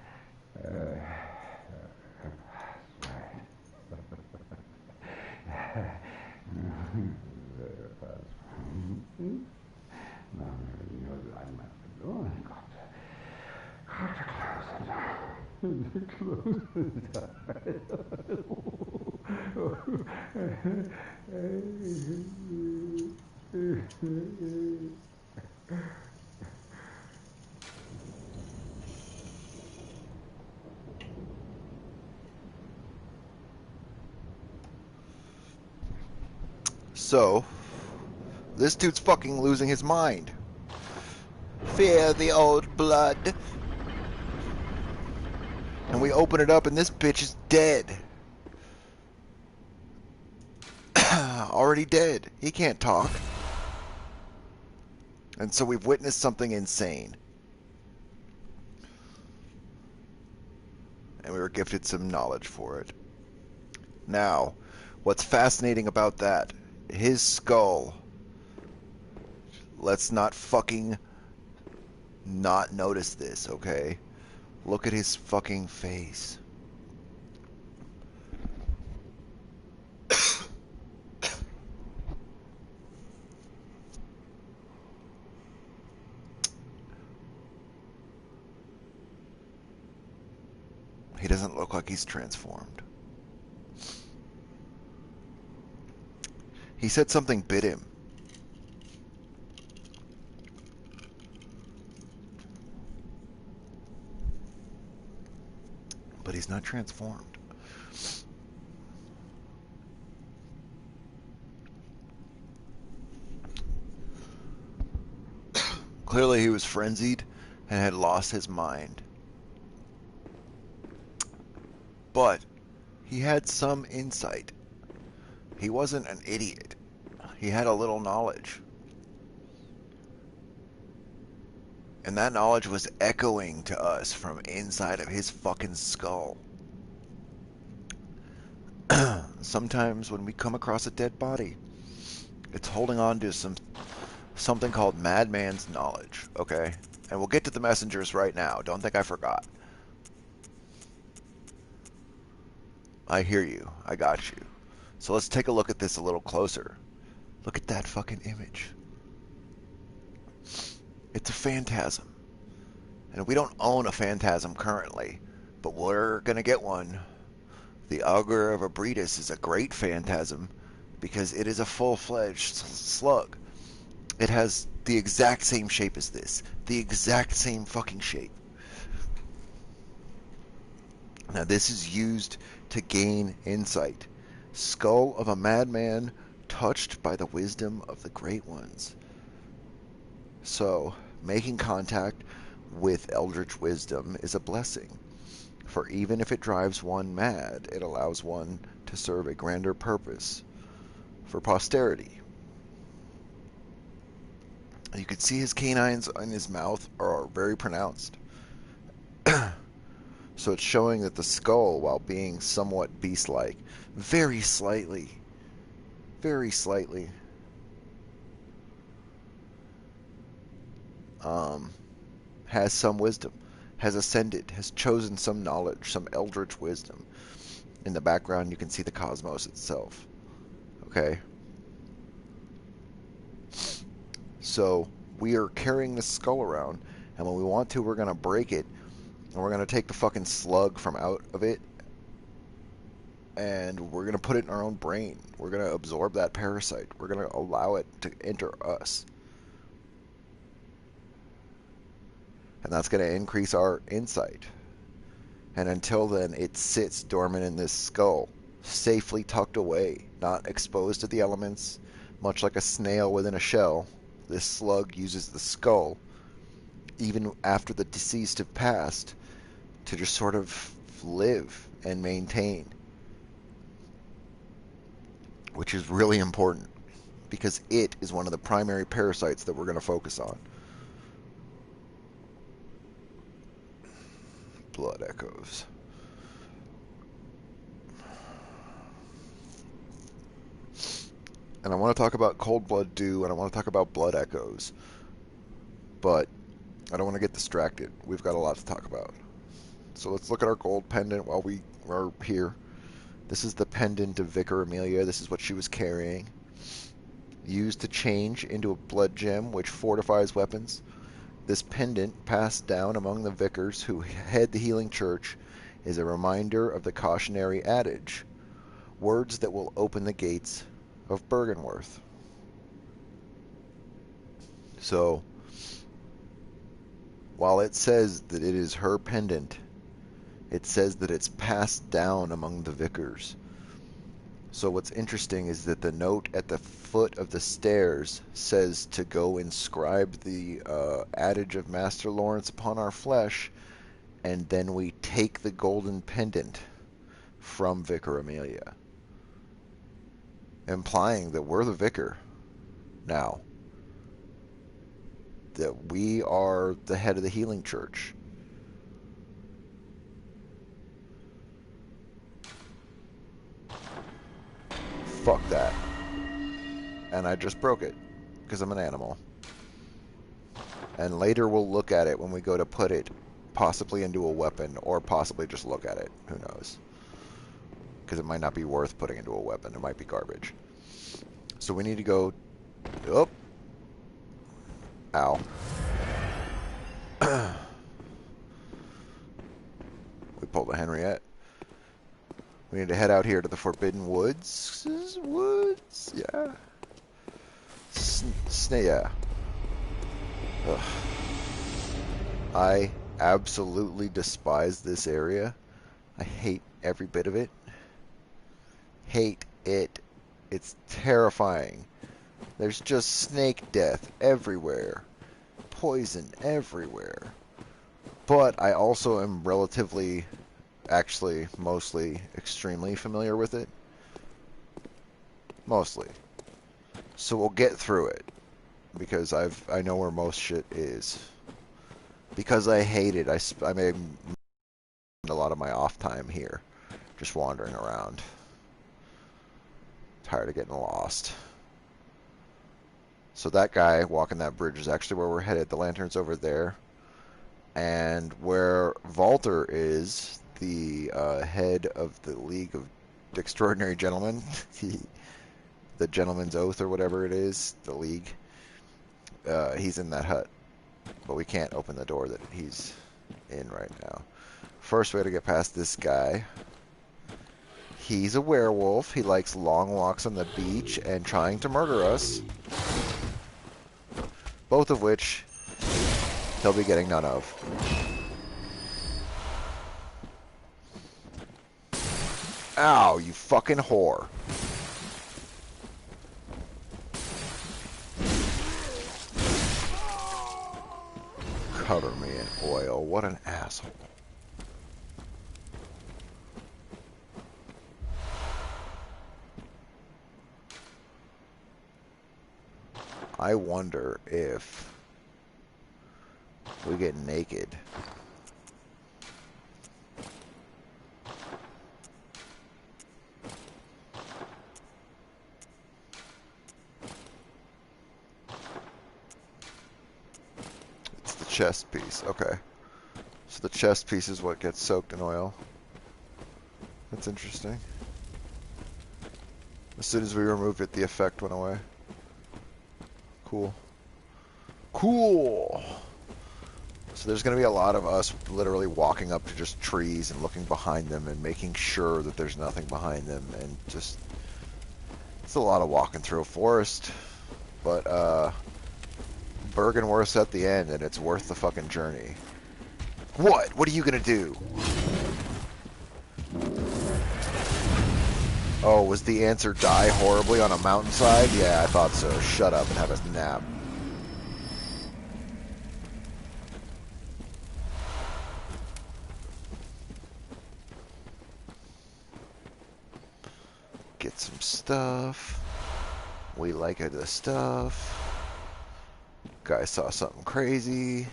S1: So, this dude's fucking losing his mind. Fear the old blood. And we open it up and this bitch is dead. Already dead. He can't talk. And so we've witnessed something insane. And we were gifted some knowledge for it. Now, what's fascinating about that, his skull, let's not fucking not notice this, okay? Look at his fucking face. He doesn't look like he's transformed. He said something bit him. But he's not transformed. Clearly he was frenzied and had lost his mind. But he had some insight. He wasn't an idiot. He had a little knowledge. And that knowledge was echoing to us from inside of his fucking skull. Sometimes when we come across a dead body, it's holding on to something called madman's knowledge, okay? And we'll get to the messengers right now. Don't think I forgot. I hear you. I got you. So let's take a look at this a little closer. Look at that fucking image. It's a phantasm. And we don't own a phantasm currently, but we're going to get one. The Augur of Abretus is a great phantasm because it is a full-fledged slug. It has the exact same shape as this. The exact same fucking shape. Now this is used to gain insight. Skull of a madman touched by the wisdom of the great ones. So, making contact with eldritch wisdom is a blessing. For even if it drives one mad, it allows one to serve a grander purpose for posterity. You can see his canines in his mouth are very pronounced. So it's showing that the skull, while being somewhat beast-like, very slightly, has some wisdom, has ascended, has chosen some knowledge, some eldritch wisdom. In the background, you can see the cosmos itself. Okay? So we are carrying this skull around, and when we want to, we're going to break it, and we're going to take the fucking slug from out of it, and we're going to put it in our own brain. We're going to absorb that parasite. We're going to allow it to enter us. And that's going to increase our insight. And until then, it sits dormant in this skull, safely tucked away, not exposed to the elements, much like a snail within a shell. This slug uses the skull, even after the deceased have passed, to just sort of live and maintain. Which is really important, because it is one of the primary parasites that we're going to focus on. Blood echoes. And I want to talk about cold blood dew, and I want to talk about blood echoes. But I don't want to get distracted. We've got a lot to talk about. So let's look at our gold pendant while we are here. This is the pendant of Vicar Amelia. This is what she was carrying. Used to change into a blood gem, which fortifies weapons. This pendant, passed down among the vicars who head the healing church, is a reminder of the cautionary adage, words that will open the gates of Bergenworth. So, while it says that it is her pendant, it says that it's passed down among the vicars. So what's interesting is that the note at the foot of the stairs says to go inscribe the adage of Master Lawrence upon our flesh, and then we take the golden pendant from Vicar Amelia, implying that we're the vicar now, that we are the head of the healing church. Fuck that. And I just broke it, because I'm an animal. And later we'll look at it when we go to put it possibly into a weapon, or possibly just look at it. Who knows? Because it might not be worth putting into a weapon. It might be garbage. So we need to go... Oh! Ow. We pulled a Henriette. We need to head out here to the Forbidden Woods. Woods? Yeah. Yeah. Ugh. I absolutely despise this area. I hate every bit of it. Hate it. It's terrifying. There's just snake death everywhere. Poison everywhere. But I also am relatively, actually, mostly, extremely familiar with it. Mostly. So we'll get through it. Because I know where most shit is. Because I hate it, I made a lot of my off time here. Just wandering around. Tired of getting lost. So that guy walking that bridge is actually where we're headed. The lantern's over there. And where Walter is, the head of the League of Extraordinary Gentlemen, the Gentleman's Oath or whatever it is, the League, he's in that hut. But we can't open the door that he's in right now. First, we got to get past this guy. He's a werewolf. He likes long walks on the beach and trying to murder us. Both of which he'll be getting none of. Ow, you fucking whore. Cover me in oil. What an asshole. I wonder if we get naked. It's the chest piece. Okay. So the chest piece is what gets soaked in oil. That's interesting. As soon as we removed it, the effect went away. Cool. Cool! So there's going to be a lot of us literally walking up to just trees and looking behind them and making sure that there's nothing behind them, and just... It's a lot of walking through a forest. But, Bergenworth's at the end, and it's worth the fucking journey. What? What are you going to do? Oh, was the answer die horribly on a mountainside? Yeah, I thought so. Shut up and have a nap. Get some stuff. We like the stuff. Guy saw something crazy.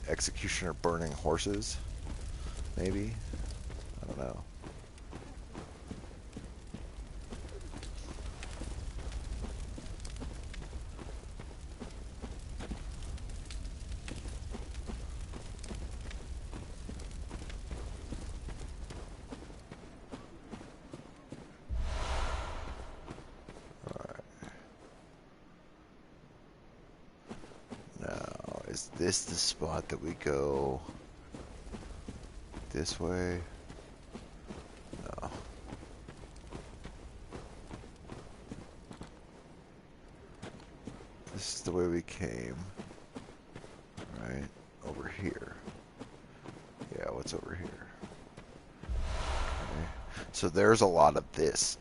S1: Executioner burning horses, maybe? I don't know. Alright. Now, is this the spot that we go this way? No. This is the way we came. Right? Over here. Yeah, what's over here? Okay. So there's a lot of this.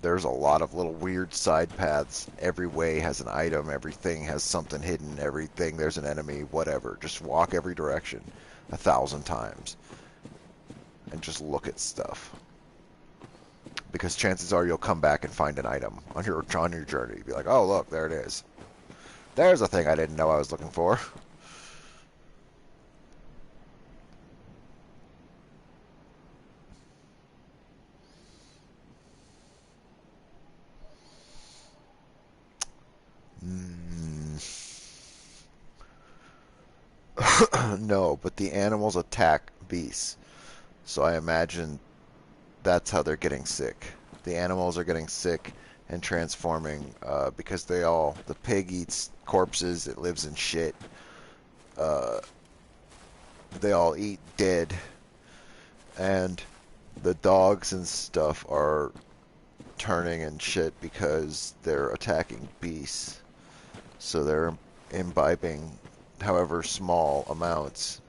S1: There's a lot of little weird side paths. Every way has an item. Everything has something hidden. Everything, there's an enemy, whatever. Just walk every direction 1,000 times. And just look at stuff. Because chances are you'll come back and find an item on your journey. Be like, oh, look, there it is. There's a thing I didn't know I was looking for. No, but the animals attack beasts. So I imagine that's how they're getting sick. The animals are getting sick and transforming because the pig eats corpses, it lives in shit. They all eat dead. And the dogs and stuff are turning and shit because they're attacking beasts. So they're imbibing however small amounts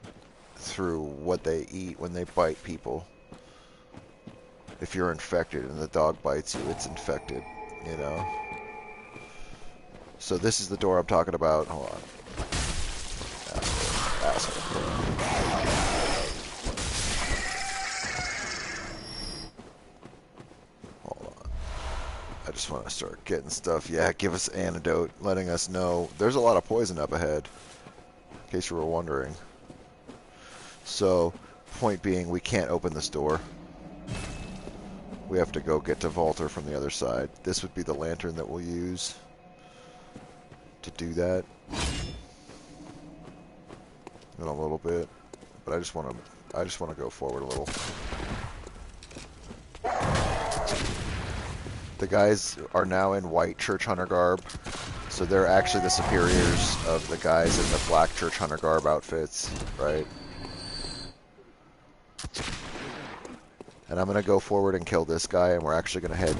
S1: through what they eat when they bite people. If you're infected and the dog bites you, it's infected, you know? So this is the door I'm talking about. Hold on. Asshole. Hold on. I just want to start getting stuff. Yeah, give us antidote, letting us know. There's a lot of poison up ahead, in case you were wondering. So, point being, we can't open this door. We have to go get to Volter from the other side. This would be the lantern that we'll use to do that in a little bit. But I just want to go forward a little. The guys are now in white church hunter garb, so they're actually the superiors of the guys in the black church hunter garb outfits, right? And I'm going to go forward and kill this guy, and we're actually going to head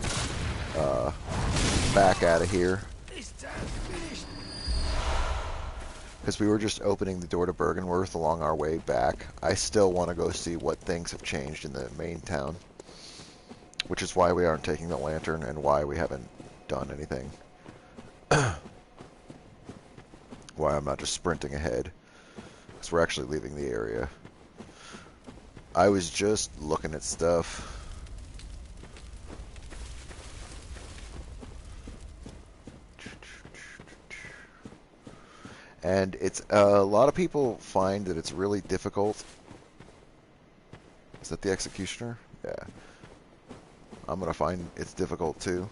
S1: back out of here. Because we were just opening the door to Bergenworth along our way back. I still want to go see what things have changed in the main town. Which is why we aren't taking the lantern and why we haven't done anything. Why I'm not just sprinting ahead. Because we're actually leaving the area. I was just looking at stuff. And it's a lot of people find that it's really difficult. Is that the executioner? Yeah. I'm gonna find it's difficult too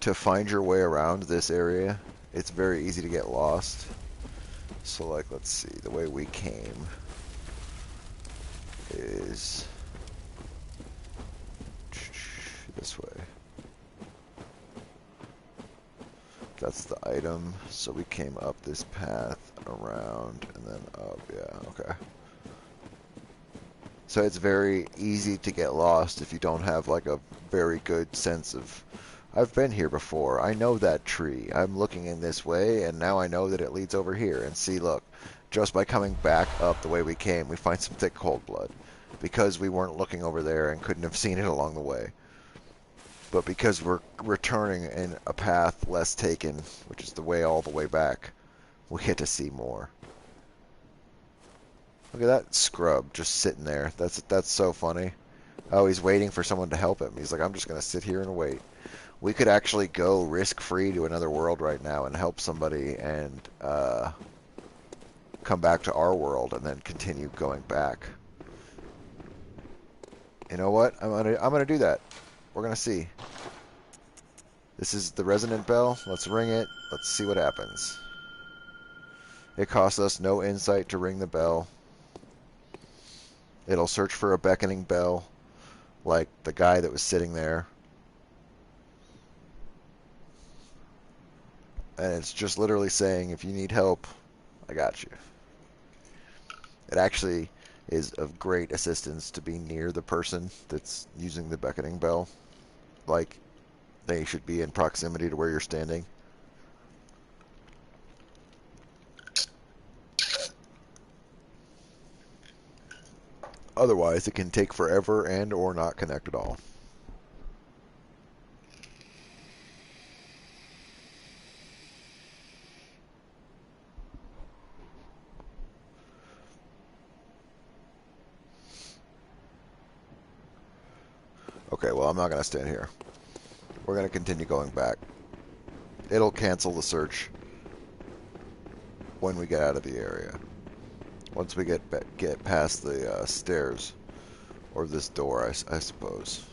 S1: to find your way around this area. It's very easy to get lost. So like, let's see, the way we came is this way. That's the item. So we came up this path, around, and then up. Yeah, okay. So it's very easy to get lost if you don't have like a very good sense of, I've been here before. I know that tree. I'm looking in this way, and now I know that it leads over here. And see, look, just by coming back up the way we came, we find some thick cold blood. Because we weren't looking over there and couldn't have seen it along the way. But because we're returning in a path less taken, which is the way all the way back, we get to see more. Look at that scrub just sitting there. That's so funny. Oh, he's waiting for someone to help him. He's like, I'm just going to sit here and wait. We could actually go risk-free to another world right now and help somebody and come back to our world and then continue going back. You know what? I'm gonna do that. We're gonna see. This is the resonant bell. Let's ring it. Let's see what happens. It costs us no insight to ring the bell. It'll search for a beckoning bell, like the guy that was sitting there. And it's just literally saying, if you need help, I got you. It actually is of great assistance to be near the person that's using the beckoning bell. Like, they should be in proximity to where you're standing. Otherwise, it can take forever and or not connect at all. Okay, well, I'm not going to stand here. We're going to continue going back. It'll cancel the search when we get out of the area. Once we get past the stairs, or this door, I suppose.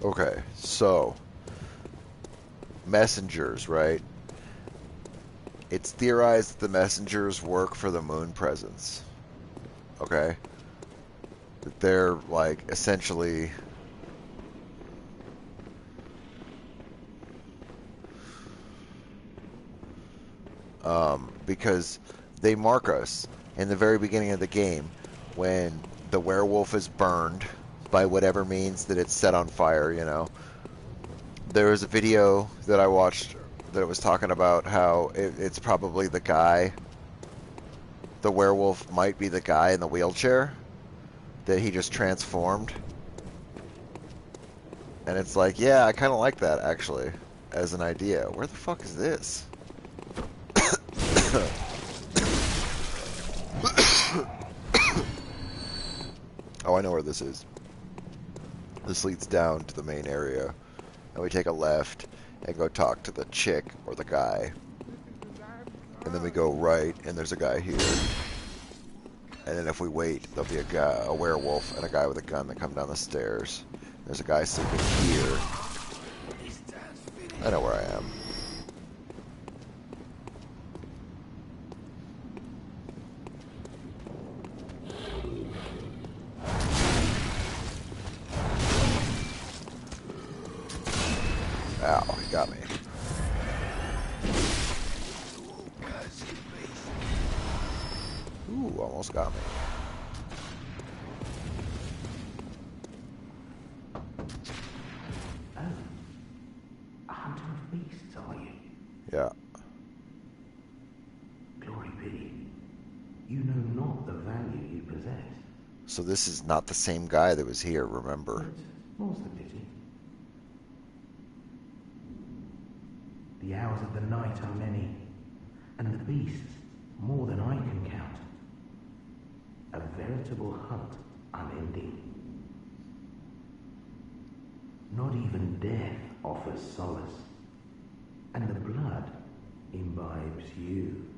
S1: Okay, so messengers, right? It's theorized that the messengers work for the moon presence. Okay? That they're, like, essentially because they mark us in the very beginning of the game when the werewolf is burned by whatever means that it's set on fire, you know. There was a video that I watched that was talking about how it's probably the guy, the werewolf might be the guy in the wheelchair that he just transformed. And it's like, yeah, I kind of like that, actually, as an idea. Where the fuck is this? Oh, I know where this is. This leads down to the main area. And we take a left and go talk to the chick or the guy. And then we go right, and there's a guy here. And then if we wait, there'll be a werewolf and a guy with a gun that come down the stairs. There's a guy sleeping here. I know where I am. Ow, he got me. Ooh, almost got me.
S8: Oh, a hunter of beasts, are you?
S1: Yeah.
S8: Glory be. You know not the value you possess.
S1: So this is not the same guy that was here, remember?
S8: But more's the pity. The hours of the night are many, and the beasts more than I can count. A veritable hunt unending. Not even death offers solace, and the blood imbibes you.